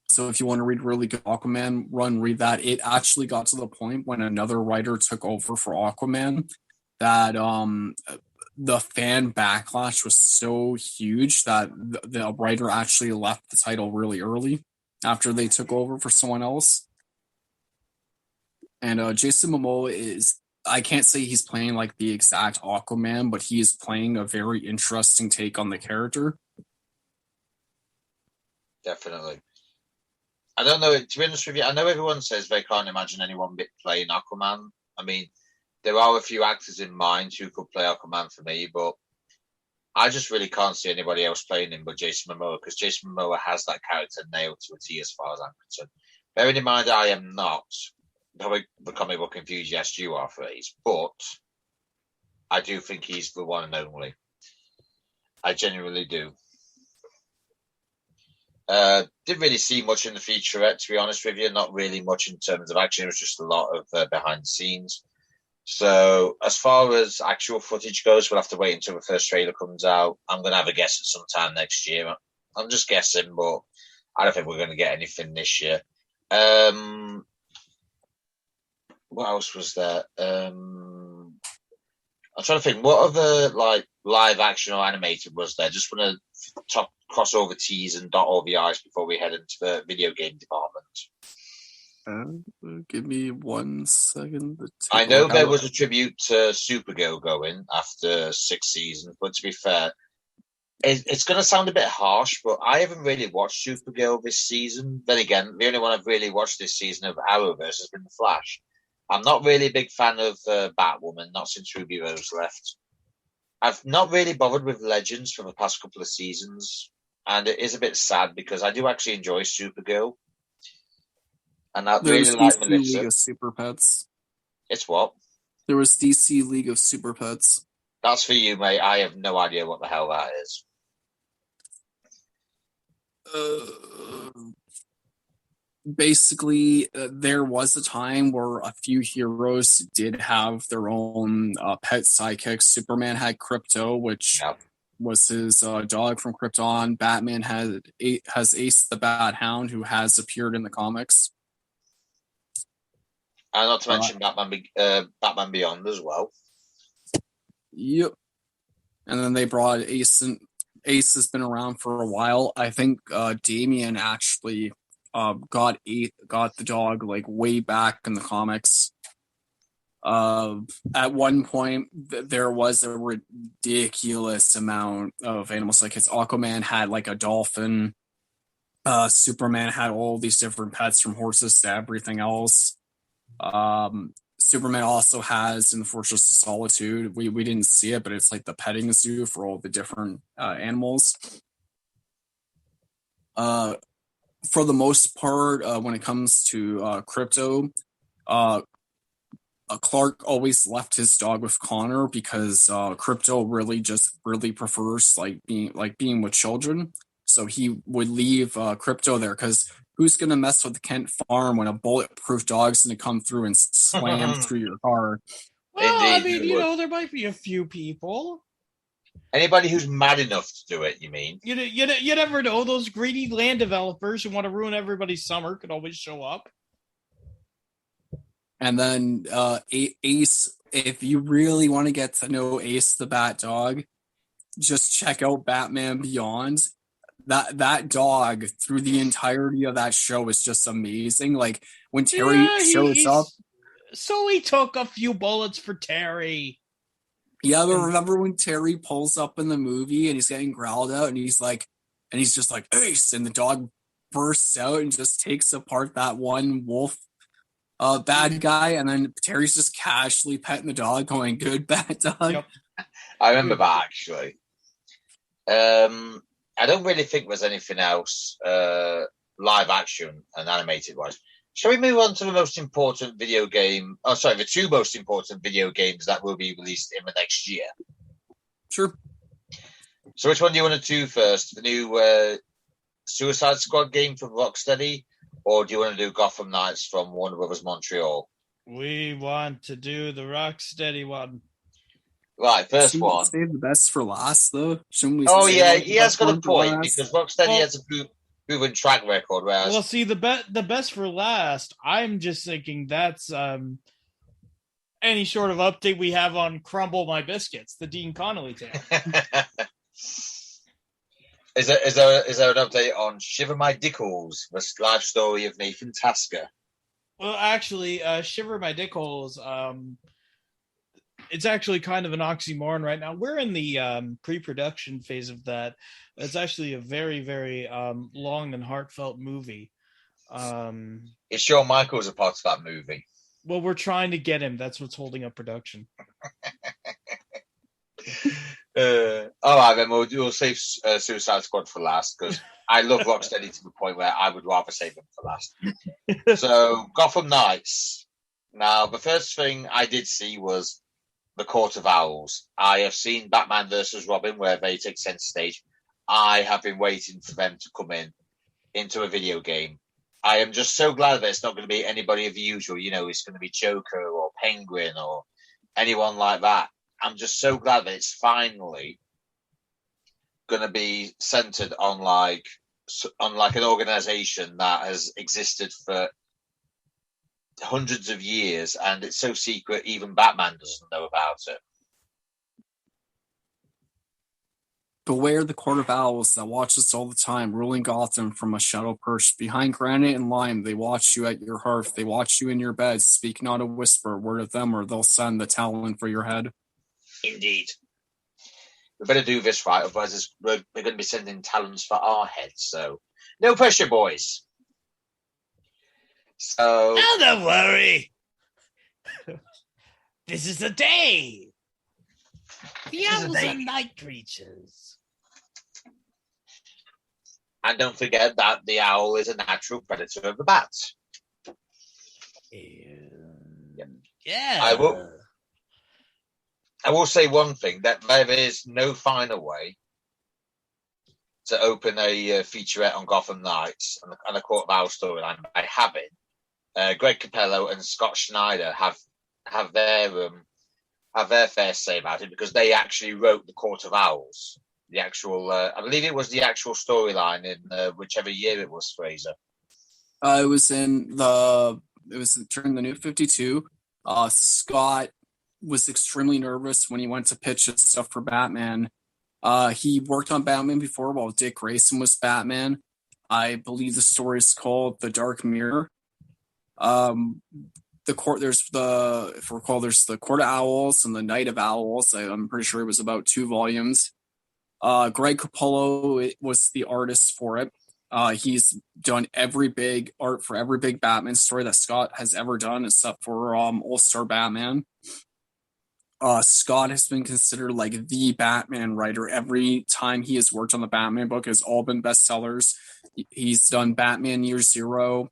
So if you want to read really good Aquaman run, read that. It actually got to the point when another writer took over for Aquaman that the fan backlash was so huge that the writer actually left the title really early after they took over for someone else. And Jason Momoa is, I can't say he's playing like the exact Aquaman, but he is playing a very interesting take on the character. Definitely. I don't know, to be honest with you, I know everyone says they can't imagine anyone playing Aquaman. I mean, there are a few actors in mind who could play Aquaman for me, but I just really can't see anybody else playing him but Jason Momoa, because Jason Momoa has that character nailed to a T as far as I'm concerned. Bearing in mind, I am not the comic book enthusiast you are, Phrase, but I do think he's the one and only. I genuinely do. Didn't really see much in the featurette, to be honest with you. Not really much in terms of action. It was just a lot of behind the scenes. So as far as actual footage goes, we'll have to wait until the first trailer comes out. I'm going to have a guess at some time next year. I'm just guessing, but I don't think we're going to get anything this year. What else was there? I'm trying to think. What other like live action or animated was there? Just want to top cross over T's and dot all the I's before we head into the video game department. Give me 1 second. I know there was a tribute to Supergirl going after 6 seasons, but to be fair, it's going to sound a bit harsh, but I haven't really watched Supergirl this season. Then again, the only one I've really watched this season of Arrowverse has been The Flash. I'm not really a big fan of Batwoman, not since Ruby Rose left. I've not really bothered with Legends for the past couple of seasons, and it is a bit sad because I do actually enjoy Supergirl. And I really like Melissa. League of Super Pets. It's what? There was DC League of Super Pets. That's for you, mate. I have no idea what the hell that is. Basically, there was a time where a few heroes did have their own pet sidekicks. Superman had Krypto, which was his dog from Krypton. Batman has Ace the Bat Hound, who has appeared in the comics. And not to mention Batman Beyond as well. Yep. And then they brought Ace in. Ace has been around for a while. I think Damian actually got the dog like way back in the comics. At one point, there was a ridiculous amount of animals. Like his Aquaman had like a dolphin. Superman had all these different pets, from horses to everything else. Superman also has in the Fortress of Solitude. We didn't see it, but it's like the petting zoo for all the different animals. For the most part, when it comes to Krypto, Clark always left his dog with Connor because Krypto really prefers being with children. So he would leave Krypto there because who's going to mess with the Kent farm when a bulletproof dog's going to come through and slam through your car? Well, indeed, I mean, there might be a few people. Anybody who's mad enough to do it, you mean? You never know. Those greedy land developers who want to ruin everybody's summer could always show up. And then Ace, if you really want to get to know Ace the Bat Dog, just check out Batman Beyond. That dog through the entirety of that show is just amazing. Like when Terry shows up. So he took a few bullets for Terry. Yeah, but remember when Terry pulls up in the movie and he's getting growled out and he's just like, Ace, and the dog bursts out and just takes apart that one wolf bad guy, and then Terry's just casually petting the dog, going, good, bad dog. Yep. I remember that, actually. I don't really think there's anything else live action and animated wise. Shall we move on to the most important video game? Oh, sorry, the two most important video games that will be released in the next year. Sure. So which one do you want to do first? The new Suicide Squad game from Rocksteady, or do you want to do Gotham Knights from Warner Brothers Montreal? We want to do the Rocksteady one. Right, first Shouldn't one. we save the best for last, though? Shouldn't we? Oh, save yeah, the he has best got a one for point, last? because Rocksteady has a proven track record. Whereas, Well, see, the best for last, I'm just thinking that's any sort of update we have on Crumble My Biscuits, the Dean Connolly tale. Is there an update on Shiver My Dickles, the life story of Nathan Tasker? Well, actually, Shiver My Dickholes, it's actually kind of an oxymoron right now. We're in the pre-production phase of that. It's actually a very, very long and heartfelt movie. Is Shawn Michaels a part of that movie? Well, we're trying to get him. That's what's holding up production. All right, then we'll save Suicide Squad for last, because I love Rocksteady to the point where I would rather save them for last. So, Gotham Knights. Now, the first thing I did see was The Court of Owls. I have seen Batman versus Robin, where they take center stage. I have been waiting for them to come into a video game. I am just so glad that it's not going to be anybody of the usual. You know, it's going to be Joker or Penguin or anyone like that. I'm just so glad that it's finally going to be centered on like an organization that has existed for hundreds of years, and it's so secret even Batman doesn't know about it. Beware the Court of Owls that watch us all the time, ruling Gotham from a shadow perched behind granite and lime. They watch you at your hearth. They watch you in your bed. Speak not a whisper, word of them, or they'll send the talon for your head. Indeed. We better do this right, otherwise we're going to be sending talons for our heads. So, no pressure, boys. So, Now don't worry. This is the day. The owls are night creatures. and don't forget that the owl is a natural predator of the bats. Yeah. I will say one thing, that there is no finer way to open a featurette on Gotham Knights and a Court of Owls storyline by having Greg Capello and Scott Schneider have their fair say about it, because they actually wrote the Court of Owls. The actual, I believe it was the actual storyline in whichever year it was, Fraser. It was during the New 52. Scott was extremely nervous when he went to pitch his stuff for Batman. He worked on Batman before while Dick Grayson was Batman. I believe the story is called The Dark Mirror. There's the Court of Owls and the Night of Owls. I'm pretty sure it was about 2 volumes. Greg Capullo was the artist for it. He's done every big art for every big Batman story that Scott has ever done, except for All-Star Batman. Scott has been considered like the Batman writer. Every time he has worked on the Batman book, has all been bestsellers. He's done Batman Year Zero.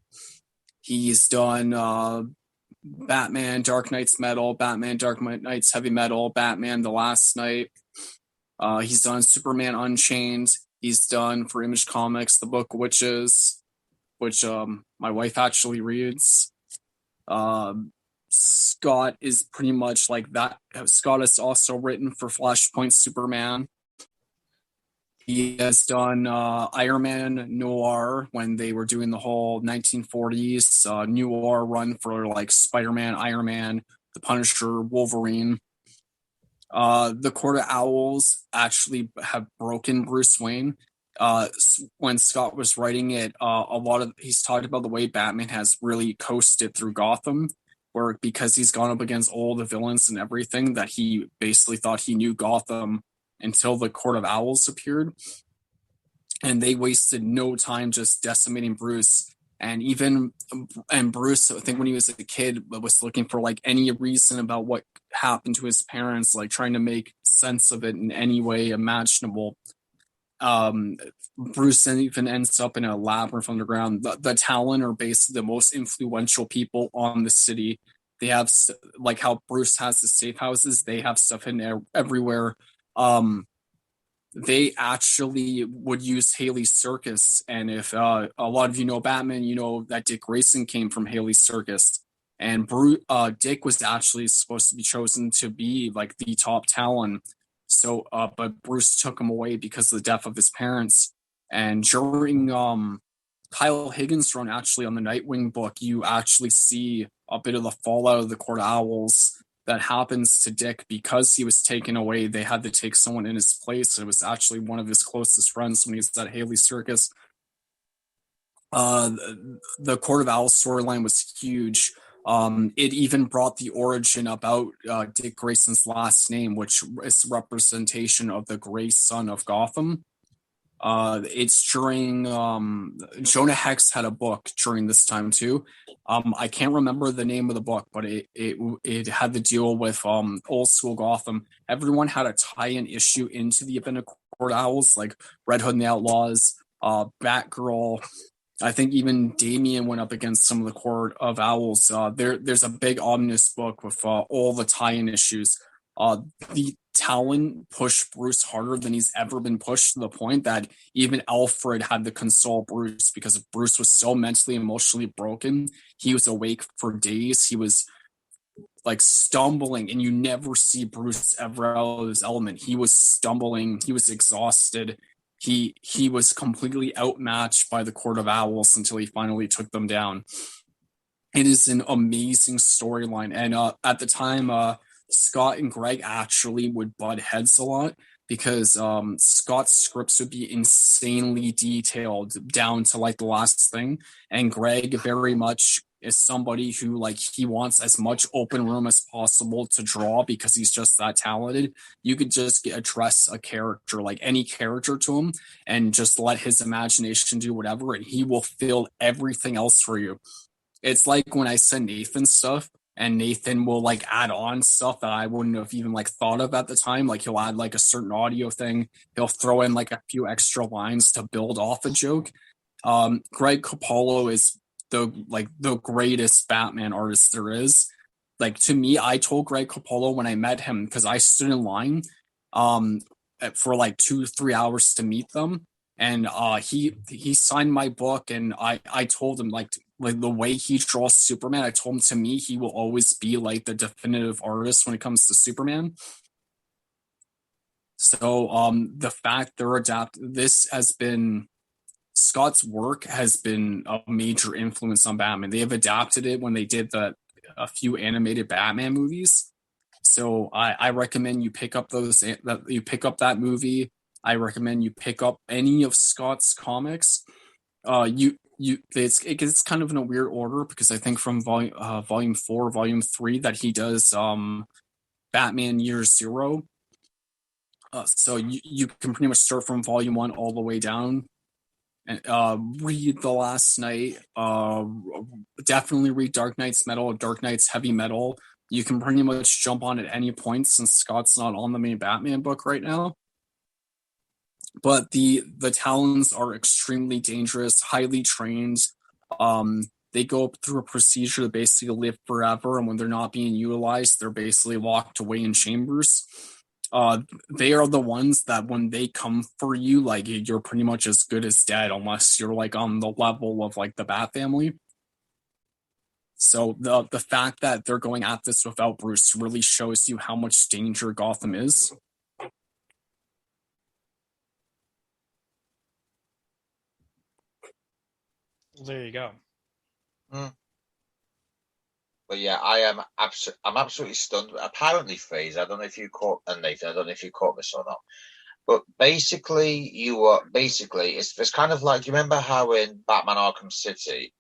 He's done Batman Dark Knight's Metal, Batman Dark Knight's Heavy Metal, Batman The Last Night. He's done Superman Unchained. He's done for Image Comics the book Witches, which my wife actually reads. Scott is pretty much like that. Scott has also written for Flashpoint Superman. He has done Iron Man Noir when they were doing the whole 1940s noir run for like Spider-Man, Iron Man, The Punisher, Wolverine. The Court of Owls actually have broken Bruce Wayne. When Scott was writing it, he's talked about the way Batman has really coasted through Gotham. where because he's gone up against all the villains and everything, that he basically thought he knew Gotham until the Court of Owls appeared. And they wasted no time just decimating Bruce. And Bruce, I think when he was a kid, was looking for like any reason about what happened to his parents, like trying to make sense of it in any way imaginable. Bruce even ends up in a labyrinth underground. The Talon are basically the most influential people on the city. They have, like how Bruce has the safe houses, they have stuff in everywhere. They actually would use Haley's Circus. And if a lot of you know Batman, you know that Dick Grayson came from Haley's Circus. And Dick was actually supposed to be chosen to be like the top Talon. So, but Bruce took him away because of the death of his parents. And during Kyle Higgins' run, actually on the Nightwing book, you actually see a bit of the fallout of the Court of Owls that happens to Dick because he was taken away. They had to take someone in his place. It was actually one of his closest friends when he was at Haley's Circus. The Court of Owls storyline was huge. It even brought the origin about Dick Grayson's last name, which is representation of the gray sun of Gotham. It's during Jonah Hex had a book during this time too. I can't remember the name of the book, but it had to deal with old school Gotham. Everyone had a tie-in issue into the event of Court Owls, like Red Hood and the Outlaws, Batgirl. I think even Damian went up against some of the Court of Owls. There's a big ominous book with all the tie-in issues. The Talon pushed Bruce harder than he's ever been pushed, to the point that even Alfred had to console Bruce because Bruce was so mentally, emotionally broken. He was awake for days. He was like stumbling, and you never see Bruce ever out of his element. He was stumbling. He was exhausted. He was completely outmatched by the Court of Owls until he finally took them down. It is an amazing storyline. And at the time, Scott and Greg actually would butt heads a lot because Scott's scripts would be insanely detailed down to like the last thing. And Greg very much is somebody who like he wants as much open room as possible to draw because he's just that talented. You could just address a character, like any character to him, and just let his imagination do whatever, and he will fill everything else for you. It's like when I send Nathan stuff, and Nathan will like add on stuff that I wouldn't have even like thought of at the time. Like he'll add like a certain audio thing. He'll throw in like a few extra lines to build off a joke. Greg Capullo is the greatest Batman artist there is. Like to me, I told Greg Capullo when I met him, because I stood in line for like 2-3 hours to meet them. And he signed my book, and I told him like the way he draws Superman, I told him to me he will always be like the definitive artist when it comes to Superman. So the fact they're this has been Scott's work has been a major influence on Batman. They have adapted it when they did a few animated Batman movies. So I recommend you pick up that movie. I recommend you pick up any of Scott's comics. It gets kind of in a weird order because I think from volume 4, volume 3 that he does Batman Year Zero. So you can pretty much start from volume 1 all the way down. And read The Last Knight. Definitely read Dark Knight's Metal, Dark Knight's Heavy Metal. You can pretty much jump on at any point since Scott's not on the main Batman book right now. But the Talons are extremely dangerous, highly trained. They go through a procedure to basically live forever, and when they're not being utilized, they're basically locked away in chambers. They are the ones that when they come for you, like you're pretty much as good as dead unless you're like on the level of like the Bat family. So the fact that they're going at this without Bruce really shows you how much danger Gotham is. There you go. But yeah, I'm absolutely stunned. Apparently, Fraser, I don't know if you caught, and Nathan, I don't know if you caught this or not. But basically, it's kind of like, you remember how in Batman Arkham City,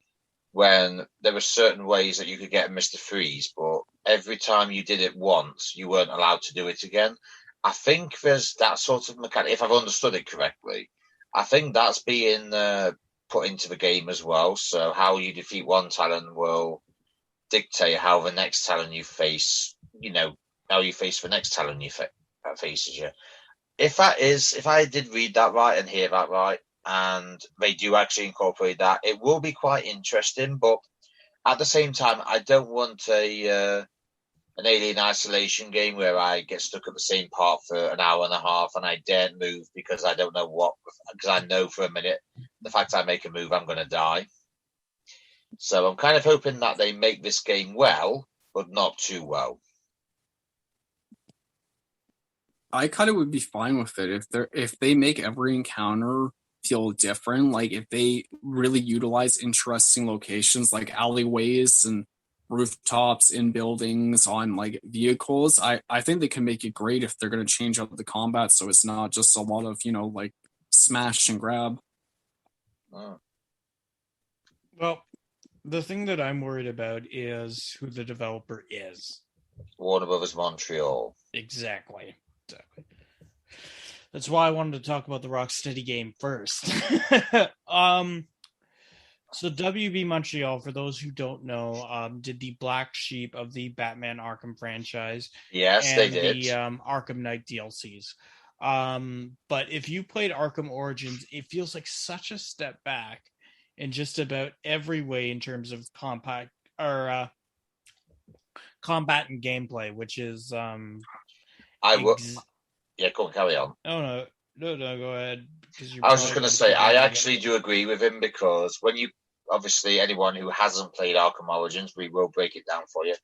when there were certain ways that you could get Mr. Freeze, but every time you did it once, you weren't allowed to do it again. I think there's that sort of mechanic, if I've understood it correctly. I think that's being put into the game as well. So how you defeat one Talon will dictate how the next Talon you face, how you face the next Talon that faces you. If I did read that right and hear that right, and they do actually incorporate that, it will be quite interesting. But at the same time, I don't want an Alien Isolation game where I get stuck at the same part for an hour and a half and I daren't move because I don't know because I know for a minute the fact I make a move, I'm going to die. So I'm kind of hoping that they make this game well, but not too well. I kind of would be fine with it if they make every encounter feel different. Like if they really utilize interesting locations like alleyways and rooftops in buildings on like vehicles. I think they can make it great if they're going to change up the combat so it's not just a lot of like smash and grab. Well, the thing that I'm worried about is who the developer is. Warner Brothers Montreal. Exactly. That's why I wanted to talk about the Rocksteady game first. So WB Montreal, for those who don't know, did the black sheep of the Batman Arkham franchise. Yes, and they did. The Arkham Knight DLCs. But if you played Arkham Origins, it feels like such a step back in just about every way in terms of combat and gameplay, which is Yeah, go on, carry on. No, go ahead. I was just going to say, I actually do agree with him because when you, obviously, anyone who hasn't played Arkham Origins, we will break it down for you.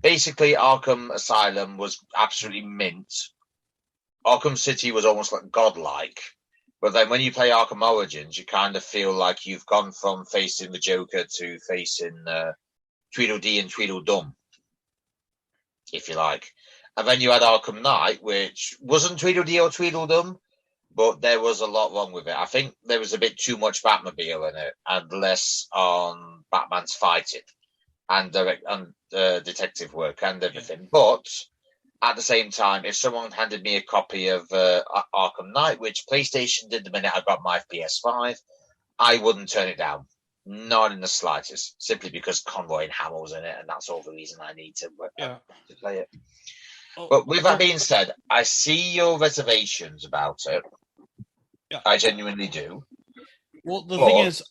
Basically, Arkham Asylum was absolutely mint. Arkham City was almost like godlike. But then when you play Arkham Origins, you kind of feel like you've gone from facing the Joker to facing Tweedledee and Tweedledum, if you like. And then you had Arkham Knight, which wasn't Tweedledee or Tweedledum, but there was a lot wrong with it. I think there was a bit too much Batmobile in it and less on Batman's fighting and detective work and everything. But at the same time, if someone handed me a copy of Arkham Knight, which PlayStation did the minute I got my PS5, I wouldn't turn it down. Not in the slightest. Simply because Conroy and Hamill's in it, and that's all the reason I need to play it. But with that being said, I see your reservations about it. Yeah. I genuinely do. Well, the thing is,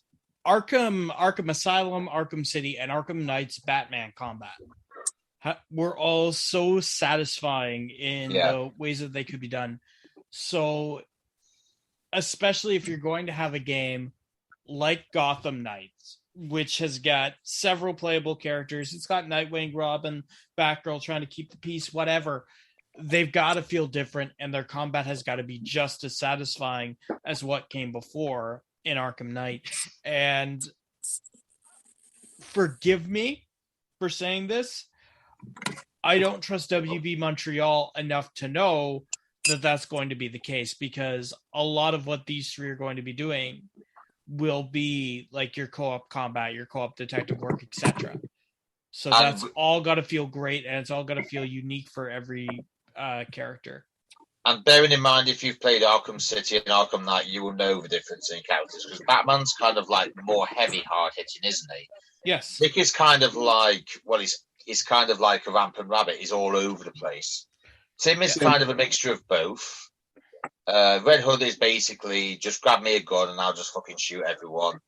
Arkham Asylum, Arkham City, and Arkham Knight's Batman combat were all so satisfying in the ways that they could be done. So, especially if you're going to have a game like Gotham Knights, which has got several playable characters. It's got Nightwing, Robin, Batgirl trying to keep the peace, whatever. They've got to feel different, and their combat has got to be just as satisfying as what came before in Arkham Knight. And forgive me for saying this, I don't trust WB Montreal enough to know that that's going to be the case, because a lot of what these three are going to be doing will be like your co-op combat, your co-op detective work, etc. So that's all got to feel great, and it's all got to feel unique for every character. And bearing in mind, if you've played Arkham City and Arkham Knight, you will know the difference in characters, because Batman's kind of like more heavy, hard-hitting, isn't he? Yes. Nick is kind of like, he's kind of like a rampant rabbit. He's all over the place. Tim is kind of a mixture of both. Red Hood is basically just grab me a gun and I'll just fucking shoot everyone.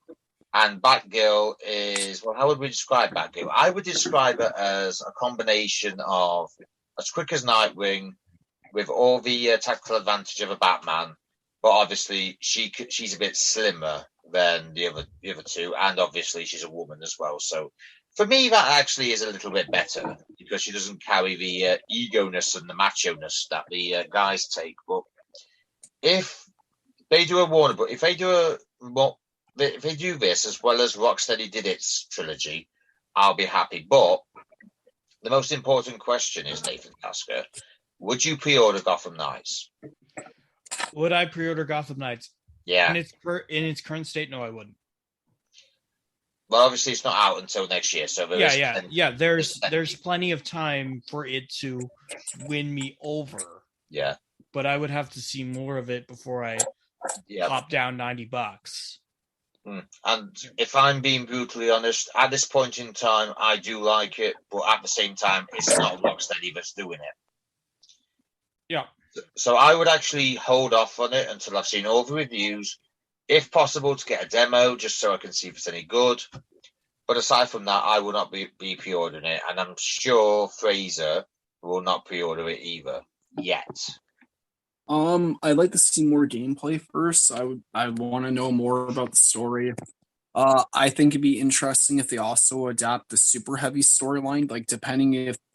And Batgirl is, well, how would we describe Batgirl? I would describe it as a combination of as quick as Nightwing with all the tactical advantage of a Batman, but obviously she's a bit slimmer than the other two, and obviously she's a woman as well. So for me, that actually is a little bit better because she doesn't carry the ego-ness and the macho-ness that the guys take. But if they do if they do this as well as Rocksteady did its trilogy, I'll be happy. But the most important question is, Nathan Tasker, would you pre-order Gotham Knights? Would I pre-order Gotham Knights? Yeah. In its current state, no, I wouldn't. Well, obviously it's not out until next year, so There's plenty of time for it to win me over. Yeah, but I would have to see more of it before I pop down $90. And if I'm being brutally honest, at this point in time, I do like it, but at the same time, it's not Rocksteady that's doing it. Yeah. So I would actually hold off on it until I've seen all the reviews, if possible, to get a demo, just so I can see if it's any good. But aside from that, I will not be pre-ordering it, and I'm sure Fraser will not pre-order it either yet. I'd like to see more gameplay first. I want to know more about the story. I think it'd be interesting if they also adapt the super heavy storyline, like depending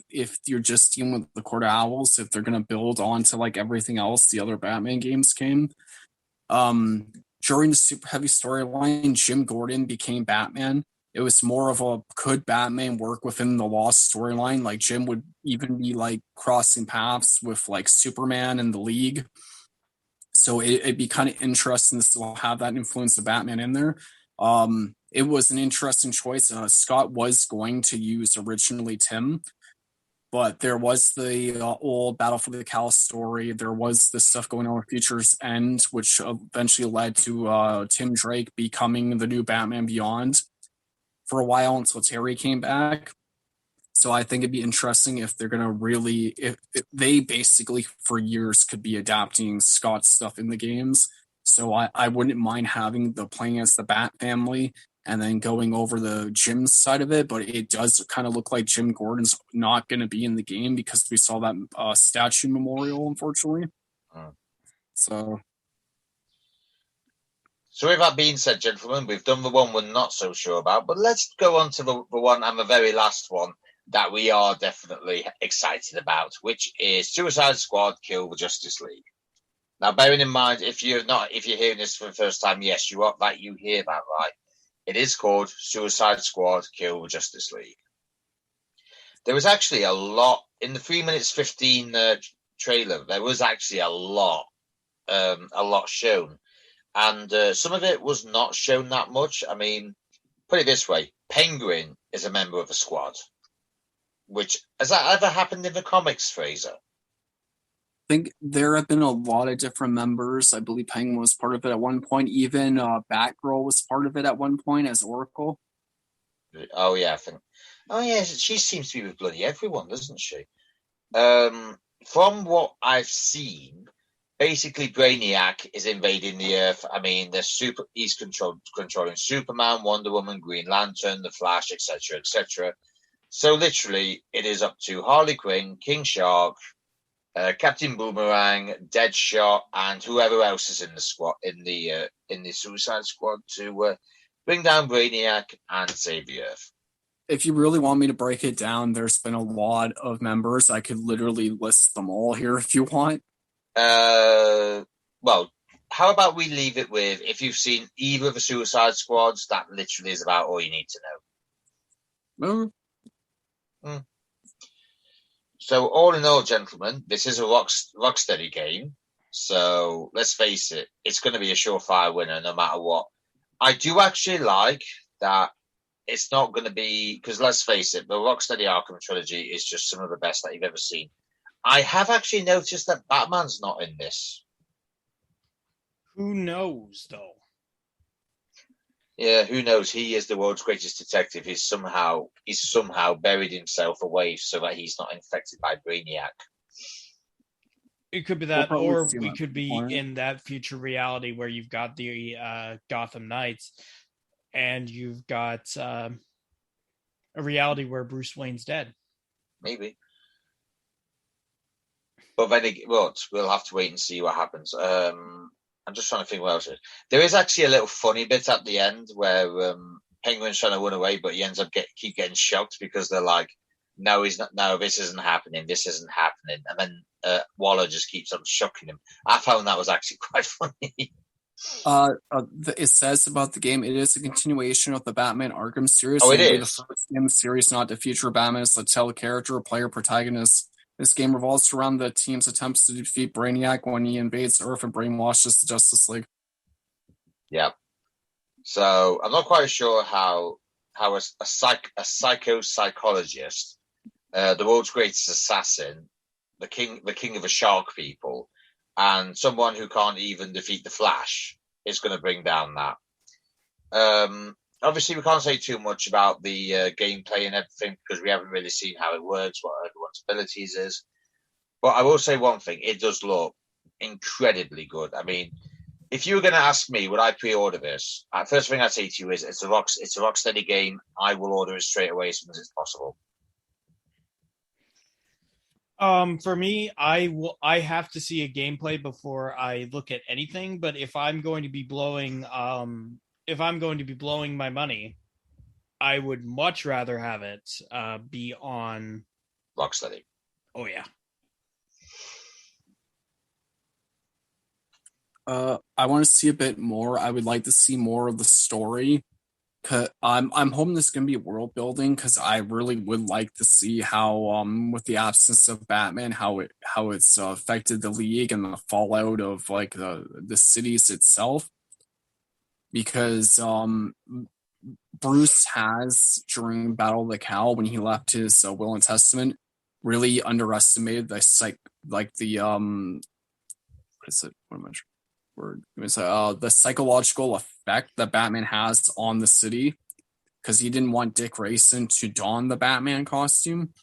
if you're just dealing with the Court of Owls, if they're gonna build onto like everything else the other Batman games came. During the super heavy storyline, Jim Gordon became Batman. It was more of a could Batman work within the Lost storyline? Like Jim would even be like crossing paths with like Superman and the League. So it'd be kind of interesting to still have that influence of Batman in there. It was an interesting choice. Scott was going to use originally Tim, but there was the old Battle for the Cal story. There was this stuff going on with Future's End, which eventually led to Tim Drake becoming the new Batman Beyond for a while until Terry came back. So I think it'd be interesting if they're going to really, if they basically for years could be adapting Scott's stuff in the games. So I wouldn't mind having the playing as the Bat family and then going over the Jim side of it. But it does kind of look like Jim Gordon's not going to be in the game because we saw that statue memorial, unfortunately. So with that being said, gentlemen, we've done the one we're not so sure about, but let's go on to the one and the very last one that we are definitely excited about, which is Suicide Squad Kill the Justice League. Now, bearing in mind, if you're hearing this for the first time, yes, you hear that right. It is called Suicide Squad Kill the Justice League. There was actually a lot in the 3 minutes 15 trailer. There was actually a lot shown. And some of it was not shown that much. I mean, put it this way. Penguin is a member of the squad. Which, has that ever happened in the comics, Fraser? I think there have been a lot of different members. I believe Penguin was part of it at one point. Even Batgirl was part of it at one point as Oracle. Oh, yeah, I think. Oh, yeah, she seems to be with bloody everyone, doesn't she? From what I've seen, basically, Brainiac is invading the Earth. I mean, he's controlling Superman, Wonder Woman, Green Lantern, The Flash, etc., etc. So literally, it is up to Harley Quinn, King Shark, Captain Boomerang, Deadshot, and whoever else is in the squad in the Suicide Squad to bring down Brainiac and save the Earth. If you really want me to break it down, there's been a lot of members. I could literally list them all here if you want. Well, how about we leave it with, if you've seen either of the Suicide Squads, that literally is about all you need to know. So all in all, gentlemen, this is a Rocksteady game. So let's face it, it's going to be a surefire winner no matter what. I do actually like that it's not going to be, because let's face it, the Rocksteady Arkham trilogy is just some of the best that you've ever seen. I have actually noticed that Batman's not in this. Who knows, though? Yeah, who knows? He is the world's greatest detective. He's somehow buried himself away so that he's not infected by Brainiac. It could be that, or we could be in that future reality where you've got the Gotham Knights, and you've got a reality where Bruce Wayne's dead. Maybe. But then, we'll have to wait and see what happens. I'm just trying to think what else. There is actually a little funny bit at the end where Penguin's trying to run away, but he ends up keep getting shocked because they're like, "No, he's not. No, this isn't happening. This isn't happening." And then Waller just keeps on shocking him. I found that was actually quite funny. It says about the game, it is a continuation of the Batman Arkham series. Oh, it is. The first game in the series, not the future Batman is the tell character or player protagonist. This game revolves around the team's attempts to defeat Brainiac when he invades Earth and brainwashes the Justice League. Yeah. So I'm not quite sure how how a psychologist, the world's greatest assassin, the king of the shark people, and someone who can't even defeat the Flash is going to bring down that. Obviously, we can't say too much about the gameplay and everything because we haven't really seen how it works, what everyone's abilities is. But I will say one thing: it does look incredibly good. I mean, if you were going to ask me, would I pre-order this? First thing I'd say to you is it's a Rocksteady game. I will order it straight away as soon as it's possible. For me, I have to see a gameplay before I look at anything. But if I'm going to be blowing my money, I would much rather have it be on Rocksteady. Oh yeah. I want to see a bit more. I would like to see more of the story. Cause I'm hoping this is gonna be world building because I really would like to see how with the absence of Batman how it's affected the League and the fallout of like the cities itself. Because Bruce has during Battle of the Cowl when he left his will and testament really underestimated the what is it? What am I? Word. It was the psychological effect that Batman has on the city because he didn't want Dick Grayson to don the Batman costume.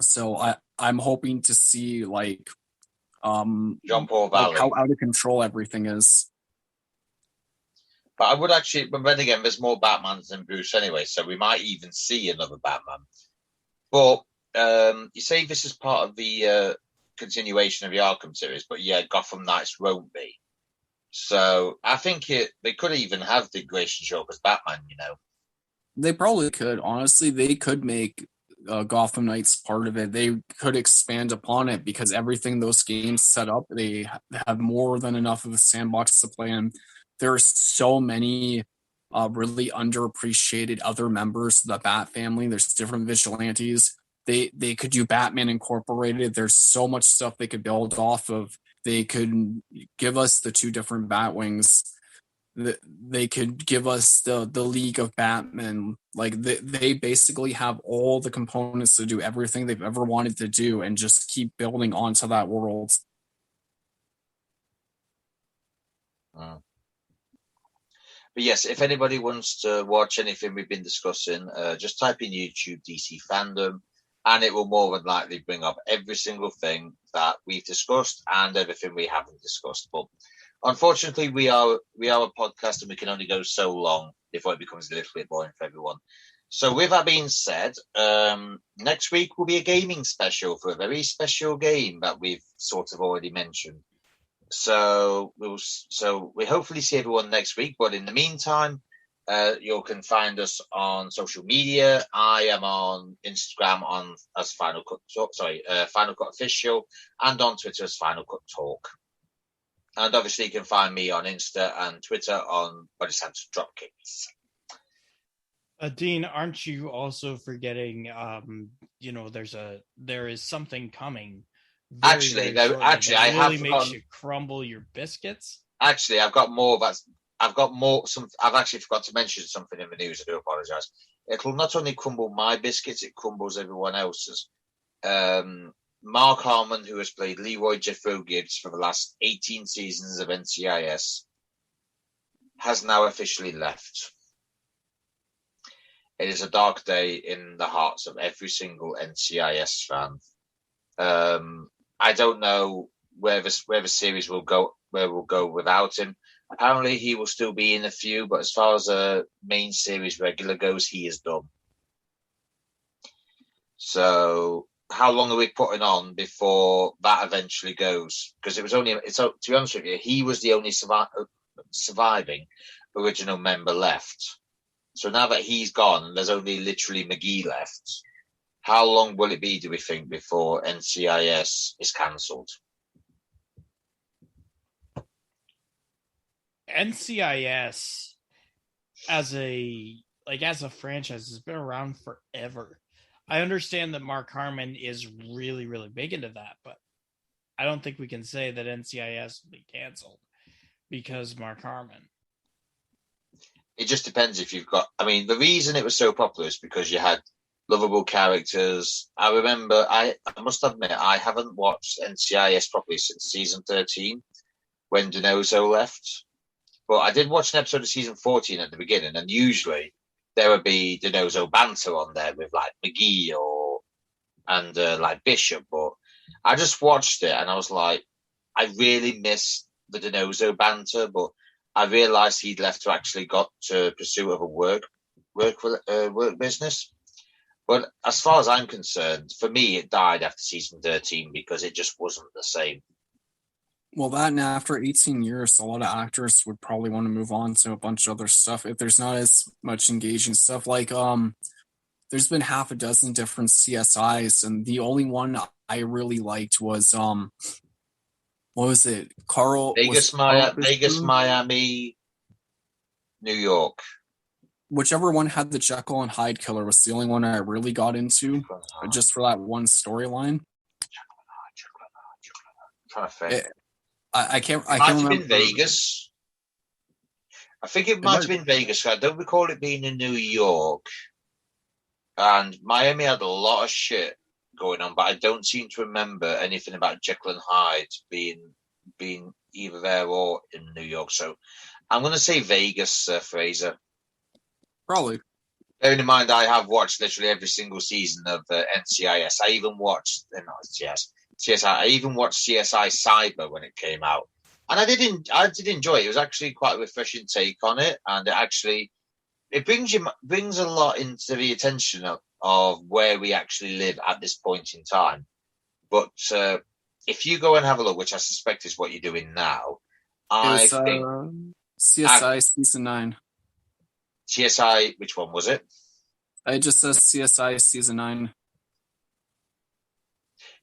So I'm hoping to see like Jean-Paul Valley, like how out of control everything is. But I would actually, but then again, there's more Batmans than Bruce anyway, so we might even see another Batman. But you say this is part of the continuation of the Arkham series, but yeah, Gotham Knights won't be. So I think they could even have Dick Grayson show up as Batman, you know. They probably could. Honestly, they could make Gotham Knights part of it. They could expand upon it because everything those games set up, they have more than enough of a sandbox to play in. There are so many really underappreciated other members of the Bat family. There's different vigilantes. They could do Batman Incorporated. There's so much stuff they could build off of. They could give us the two different Batwings. They could give us the League of Batman. Like they basically have all the components to do everything they've ever wanted to do and just keep building onto that world. But yes, if anybody wants to watch anything we've been discussing, just type in YouTube DC fandom, and it will more than likely bring up every single thing that we've discussed and everything we haven't discussed. But unfortunately, we are a podcast, and we can only go so long before it becomes a little bit boring for everyone. So with that being said, next week will be a gaming special for a very special game that we've sort of already mentioned. So we hopefully see everyone next week. But in the meantime, you can find us on social media. I am on Instagram as Final Cut Official, and on Twitter as Final Cut Talk. And obviously, you can find me on Insta and Twitter on Body Santa Dropkicks. Dean, aren't you also forgetting? There is something coming. Actually, I have really makes you crumble your biscuits. Actually, I've got more. I've actually forgot to mention something in the news. I do apologise. It'll not only crumble my biscuits, it crumbles everyone else's. Mark Harmon, who has played Leroy Jethro Gibbs for the last 18 seasons of NCIS, has now officially left. It is a dark day in the hearts of every single NCIS fan. I don't know where the series will go, where we'll go without him. Apparently, he will still be in a few, but as far as a main series regular goes, he is done. So, how long are we putting on before that eventually goes? Because to be honest with you, he was the only surviving original member left. So now that he's gone, there's only literally McGee left. How long will it be, do we think, before NCIS is cancelled? NCIS as a franchise has been around forever. I understand that Mark Harmon is really, really big into that, but I don't think we can say that NCIS will be canceled because Mark Harmon. It just depends if you've got. I mean, the reason it was so popular is because you had lovable characters. I remember. I must admit, I haven't watched NCIS properly since season 13 when Denozo left. But I did watch an episode of season 14 at the beginning, and usually there would be Denozo banter on there with like McGee and like Bishop. But I just watched it and I was like, I really miss the Denozo banter, but I realised he'd left to actually got to pursue of a work business. But as far as I'm concerned, for me, it died after season 13 because it just wasn't the same. Well, that and after 18 years, a lot of actors would probably want to move on to a bunch of other stuff if there's not as much engaging stuff. Like, there's been half a dozen different CSIs, and the only one I really liked was what was it? Vegas, Miami, New York. Whichever one had the Jekyll and Hyde killer was the only one I really got into, just for that one storyline. I can't remember. Have been Vegas. I think it might have been Vegas. I don't recall it being in New York. And Miami had a lot of shit going on, but I don't seem to remember anything about Jekyll and Hyde being either there or in New York. So I'm going to say Vegas, Fraser. Probably. Bearing in mind, I have watched literally every single season of NCIS. I even watched CSI. I even watched CSI Cyber when it came out, and I did enjoy it. It was actually quite a refreshing take on it, and it brings a lot into the attention of where we actually live at this point in time. But if you go and have a look, which I suspect is what you're doing now, I think CSI season 9. CSI, which one was it? It just says CSI season 9.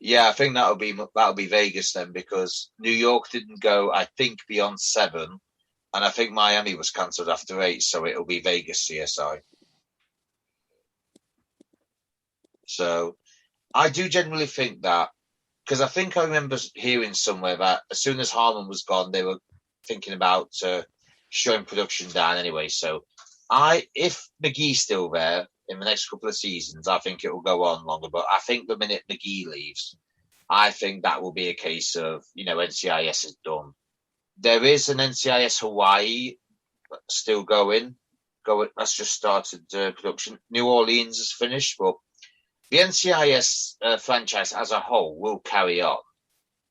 Yeah, I think that'll be Vegas then, because New York didn't go, I think, beyond 7, and I think Miami was cancelled after 8, so it'll be Vegas CSI. So I do generally think that, because I think I remember hearing somewhere that as soon as Harmon was gone, they were thinking about showing production down anyway. So if McGee's still there in the next couple of seasons, I think it will go on longer. But I think the minute McGee leaves, I think that will be a case of, NCIS is done. There is an NCIS Hawaii still going. That's just started production. New Orleans is finished, but the NCIS franchise as a whole will carry on.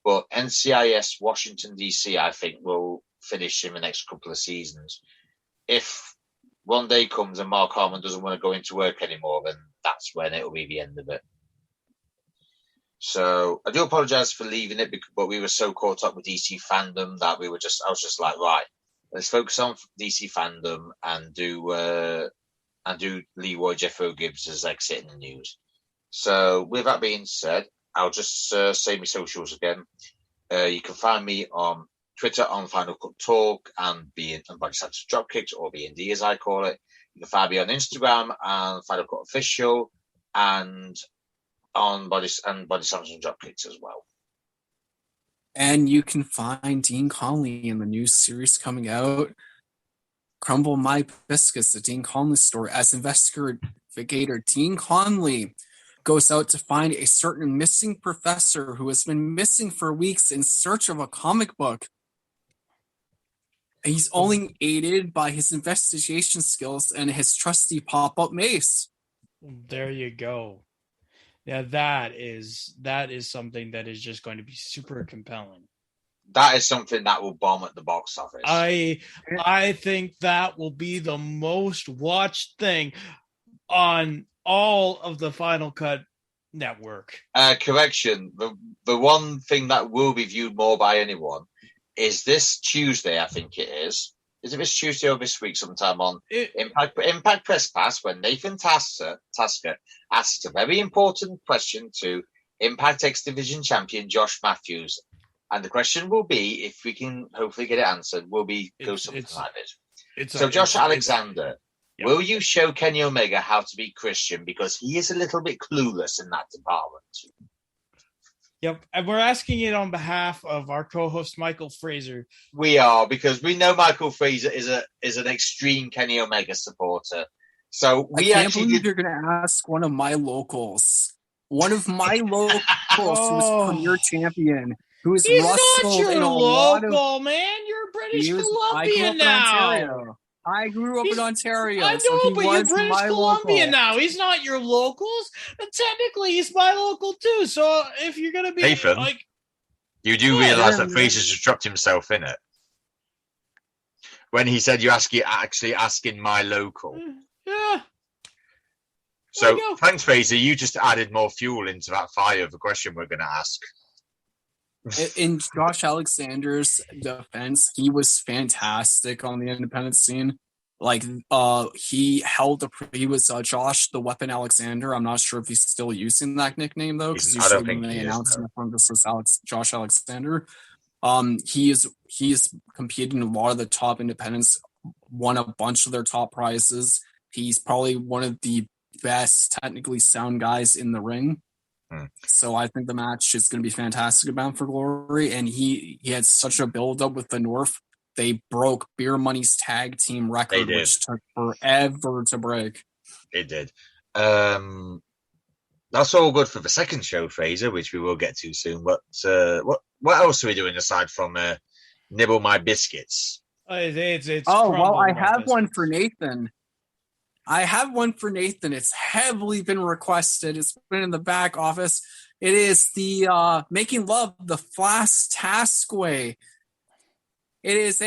But NCIS Washington, D.C., I think, will finish in the next couple of seasons. If one day comes and Mark Harmon doesn't want to go into work anymore, then that's when it will be the end of it. So I do apologize for leaving it, but we were so caught up with DC fandom that I was just like, right, let's focus on DC fandom and do Leroy Jeffro Gibbs' exit in the news. So with that being said, I'll just say my socials again. You can find me on Twitter on Finalcut Talk and Body Samson Dropkicks, or B&D as I call it. You can find me on Instagram and Finalcut Official, and on Body Samson Dropkicks as well. And you can find Dean Conley in the new series coming out, My Biscuits, the Dean Conley story. As investigator Dean Conley goes out to find a certain missing professor who has been missing for weeks in search of a comic book. He's only aided by his investigation skills and his trusty pop-up mace. There you go. Yeah, that is something that is just going to be super compelling. That is something that will bomb at the box office. I think that will be the most watched thing on all of the Final Cut network. Correction. The one thing that will be viewed more by anyone is this Tuesday, I think it is. Is it this Tuesday or this week sometime on Impact Press Pass, when Nathan Tasker asks a very important question to Impact X Division champion Josh Matthews. And the question will be, if we can hopefully get it answered, go something like this. So Josh Alexander, will you show Kenny Omega how to be Christian? Because he is a little bit clueless in that department. Yep, and we're asking it on behalf of our co-host Michael Fraser. We are, because we know Michael Fraser is an extreme Kenny Omega supporter. So we I can't believe you're going to ask one of my locals. One of my locals who's premier champion, who's He's wrestled not your in a local, lot of... man. You're British I grew Columbian up in now. Ontario. I grew up in Ontario. I know, so he but you're was British my Columbia local. now. He's not your locals. And technically, he's my local too. So if you're going to be Nathan, like... You do realise that Fraser's just dropped himself in it? When he said you're actually asking my local. Yeah. So, thanks, Fraser. You just added more fuel into that fire of the question we're going to ask. In Josh Alexander's defense, he was fantastic on the independent scene. Like, he was Josh the Weapon Alexander. I'm not sure if he's still using that nickname though, because usually when they announce him from this is Josh Alexander. He's competed in a lot of the top independents, won a bunch of their top prizes. He's probably one of the best technically sound guys in the ring. So I think the match is going to be fantastic at Bound for Glory, and he had such a build up with the North. They broke Beer Money's tag team record, which took forever to break. It did. That's all good for the second show, Fraser, which we will get to soon. But what else are we doing aside from nibble my biscuits? It's well, I have one for Nathan. It's heavily been requested. It's been in the back office. It is the Making Love the Flash Taskway. It is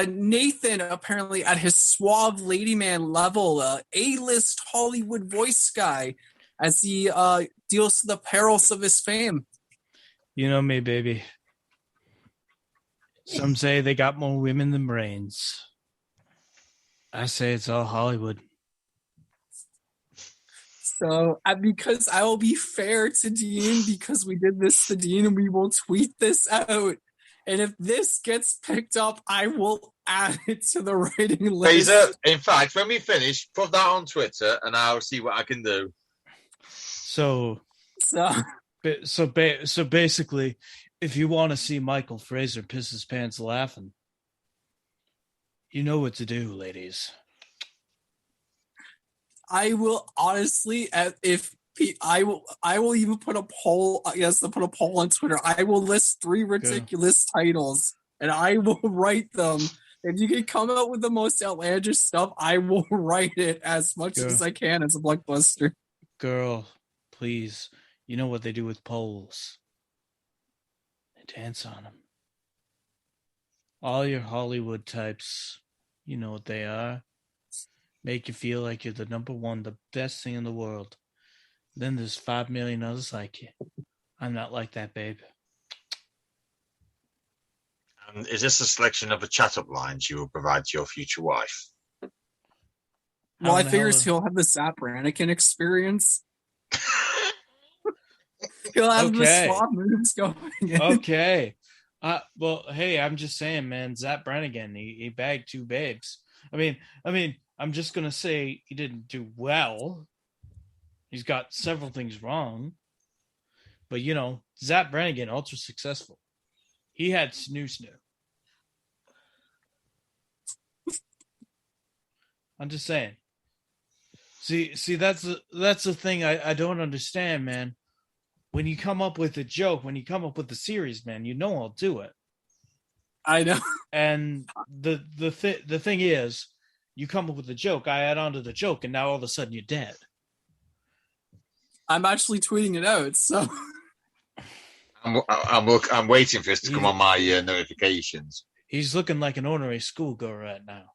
Nathan apparently at his suave ladyman level, A-list Hollywood voice guy, as he deals with the perils of his fame. You know me, baby. Some say they got more women than brains. I say it's all Hollywood. So, because I will be fair to Dean, because we did this to Dean, and we will tweet this out. And if this gets picked up, I will add it to the writing list. Fraser, in fact, when we finish, put that on Twitter, and I'll see what I can do. So basically, if you want to see Michael Fraser piss his pants laughing, you know what to do, ladies. I will honestly, I will even put a poll. Yes, I'll put a poll on Twitter. I will list 3 ridiculous titles, and I will write them. If you can come out with the most outlandish stuff, I will write it as much as I can as a blockbuster. Girl, please. You know what they do with polls. They dance on them. All your Hollywood types, you know what they are. Make you feel like you're the number one, the best thing in the world. Then there's 5 million others like you. I'm not like that, babe. And is this a selection of the chat-up lines you will provide to your future wife? Well, I figure he'll have the Zap Brannigan experience. He'll have the swap moves going. Okay. Well, hey, I'm just saying, man, Zap Brannigan, he bagged 2 babes. I mean, I'm just going to say he didn't do well. He's got several things wrong. But, you know, Zap Brannigan, ultra successful. He had snoo. I'm just saying. See, that's the thing I don't understand, man. When you come up with a joke, when you come up with a series, man, you know I'll do it. I know. And the thing is, you come up with a joke, I add on to the joke, and now all of a sudden you're dead. I'm actually tweeting it out, so I'm waiting for this to come on my notifications. He's looking like an ornery schoolgirl right now.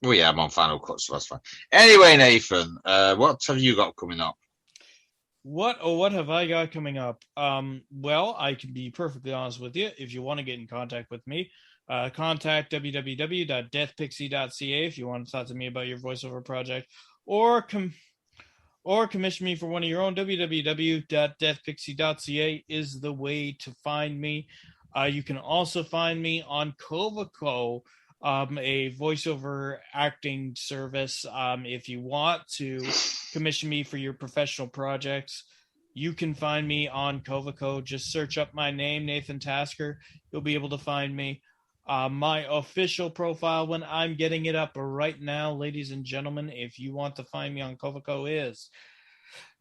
Well, yeah, I'm on Final Cut, so that's fine. Anyway, Nathan, what have you got coming up? What have I got coming up? Well, I can be perfectly honest with you. If you want to get in contact with me, contact www.deathpixie.ca if you want to talk to me about your voiceover project, or commission me for one of your own. www.deathpixie.ca is the way to find me. You can also find me on Kovaco. a voiceover acting service. If you want to commission me for your professional projects, you can find me on Kovaco. Just search up my name, Nathan Tasker. You'll be able to find me. My official profile, when I'm getting it up right now, ladies and gentlemen, if you want to find me on Kovaco, is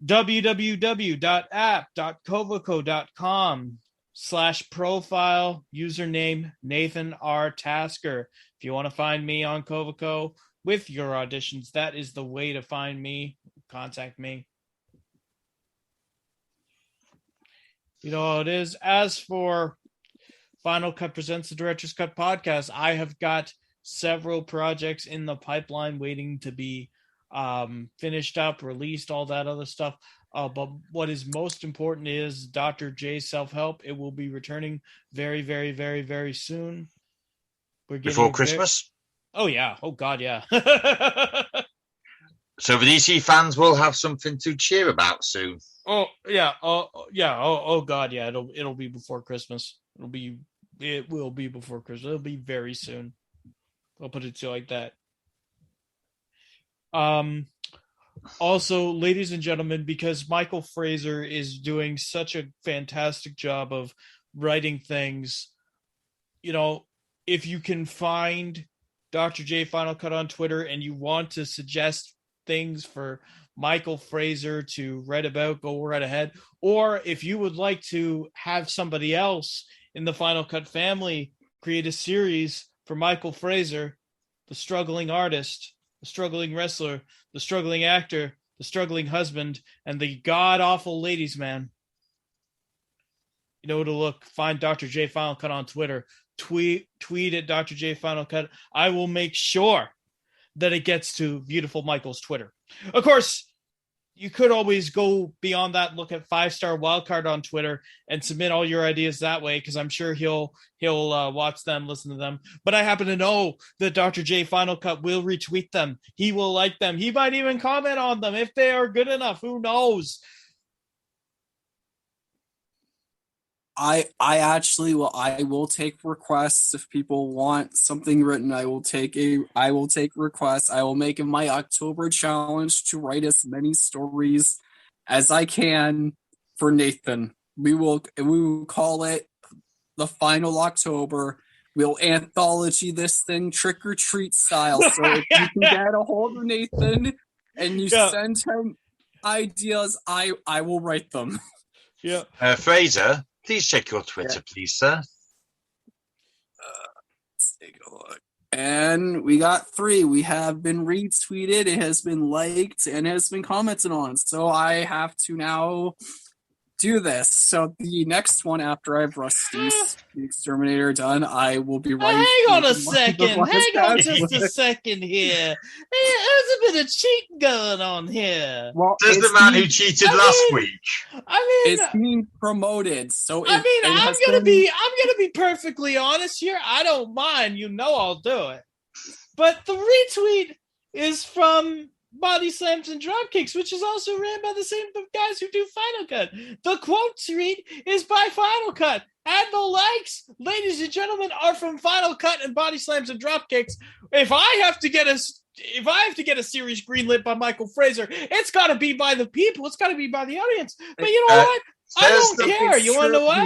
www.app.kovaco.com/profile, username Nathan R. Tasker. If you want to find me on Kovaco with your auditions, that is the way to find me. Contact me. You know how it is. As for Final Cut Presents the Director's Cut Podcast, I have got several projects in the pipeline waiting to be finished up, released, all that other stuff. But what is most important is Dr. J's Self-Help. It will be returning very, very, very, very soon. Before Christmas? Oh, yeah. Oh, God, yeah. So the DC fans will have something to cheer about soon. Oh, yeah. Oh, yeah. Oh, God, yeah. It'll be before Christmas. It will be before Christmas. It'll be very soon. I'll put it to you like that. Also, ladies and gentlemen, because Michael Fraser is doing such a fantastic job of writing things, you know, if you can find Dr. J Final Cut on Twitter and you want to suggest things for Michael Fraser to write about, go right ahead. Or if you would like to have somebody else in the Final Cut family create a series for Michael Fraser, the struggling artist, the struggling wrestler, the struggling actor, the struggling husband, and the god-awful ladies man, you know, to look. Find Dr. J Final Cut on Twitter. Tweet at Dr. J Final Cut. I will make sure that it gets to beautiful Michael's Twitter. Of course, you could always go beyond that, look at 5-Star Wildcard on Twitter and submit all your ideas that way, because I'm sure he'll watch them, listen to them. But I happen to know that Dr. J Final Cut will retweet them. He will like them. He might even comment on them if they are good enough. Who knows? I will take requests if people want something written. I will take requests. I will make it my October challenge to write as many stories as I can for Nathan. We will call it the Final October. We'll anthology this thing trick or treat style. So if you can get a hold of Nathan and you send him ideas, I will write them. Yeah. Fraser, please check your Twitter, please, sir. Let's take a look. And we got 3. We have been retweeted, it has been liked, and it has been commented on. So I have to now do this. So the next one, after I've Rusty's the Exterminator done, I will be writing. Hang on a second. Hang on just a second here. There's a bit of cheating going on here. Well, there's the man who cheated last week. It's being promoted. So I'm gonna be perfectly honest here. I don't mind. You know I'll do it. But the retweet is from Body Slams and Dropkicks, which is also ran by the same guys who do Final Cut. The quote read is by Final Cut, and the likes, ladies and gentlemen, are from Final Cut and Body Slams and Dropkicks. If I have to get a series greenlit by Michael Fraser, it's got to be by the people. It's got to be by the audience. But you know what? I don't care. You want to know why?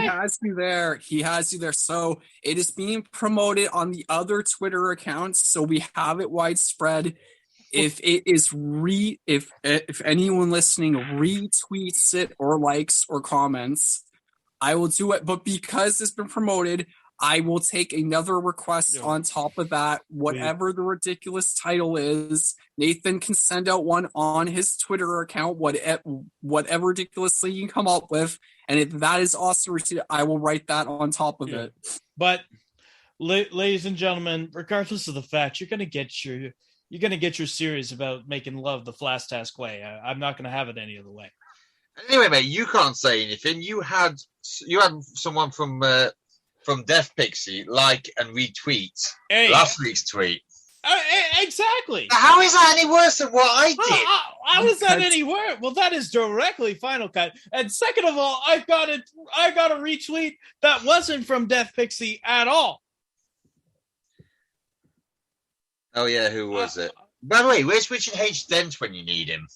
He has you there. So it is being promoted on the other Twitter accounts, so we have it widespread. If it is if anyone listening retweets it or likes or comments, I will do it. But because it's been promoted, I will take another request on top of that. Whatever the ridiculous title is, Nathan can send out one on his Twitter account, whatever ridiculously you can come up with. And if that is also received, I will write that on top of it. But ladies and gentlemen, regardless of the fact, you're going to get your series about making love the Flash Task way. I'm not going to have it any other way. Anyway, mate, you can't say anything. You had someone from Death Pixie like and retweet last week's tweet. Exactly. How is that any worse than what I did? How is that any worse? Well, that is directly Final Cut. And second of all, I got a retweet that wasn't from Death Pixie at all. Oh yeah, who was it? By the way, where's Richard H. Dent when you need him?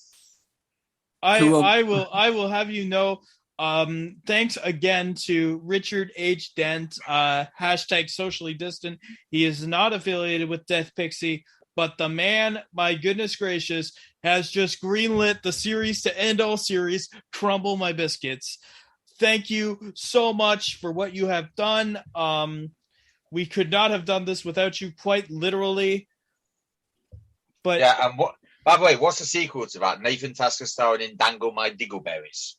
I will have you know. Thanks again to Richard H. Dent, hashtag socially distant. He is not affiliated with Death Pixie, but the man, my goodness gracious, has just greenlit the series to end all series, Crumble My Biscuits. Thank you so much for what you have done. We could not have done this without you, quite literally. But yeah, and what? By the way, what's the sequel to that? Nathan Tasker starring in Dangle My Diggleberries.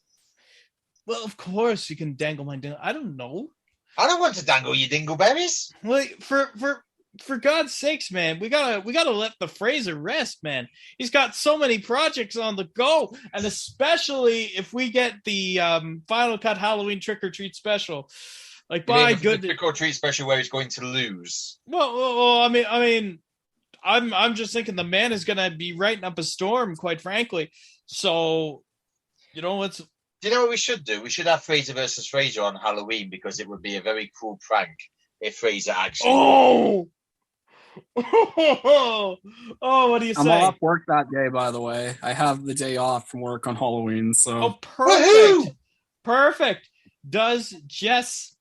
well, of course you can dangle my dingle. I don't know. I don't want to dangle your dingleberries. Like for God's sakes, man, we gotta let the Fraser rest, man. He's got so many projects on the go, and especially if we get the Final Cut Halloween Trick or Treat special. Like, by goodness, Trick or Treat special where he's going to lose. Well, I mean, I'm just thinking the man is gonna be writing up a storm, quite frankly. So, you know, let's. Do you know what we should do? We should have Fraser versus Fraser on Halloween because it would be a very cool prank if Fraser actually. Oh, what do you say? I'm off work that day, by the way. I have the day off from work on Halloween, so. Oh, perfect. Woo-hoo! Perfect. Does Jess?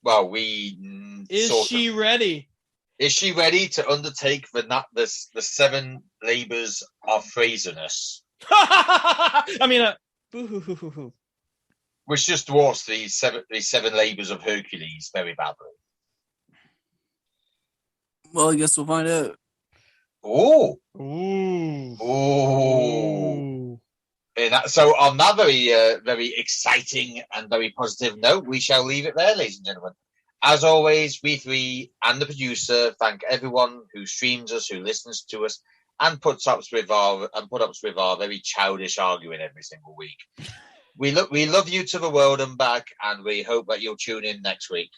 Well, is she ready? Is she ready to undertake the 7 labors of Fraserness? I mean, boo-hoo-hoo-hoo-hoo. Which just dwarfs the 7 labors of Hercules very badly. Well, I guess we'll find out. Oh. Ooh. Ooh. So on that very exciting and very positive note, we shall leave it there, ladies and gentlemen. As always, we three and the producer thank everyone who streams us, who listens to us, and puts up with our very childish arguing every single week. We love you to the world and back, and we hope that you'll tune in next week.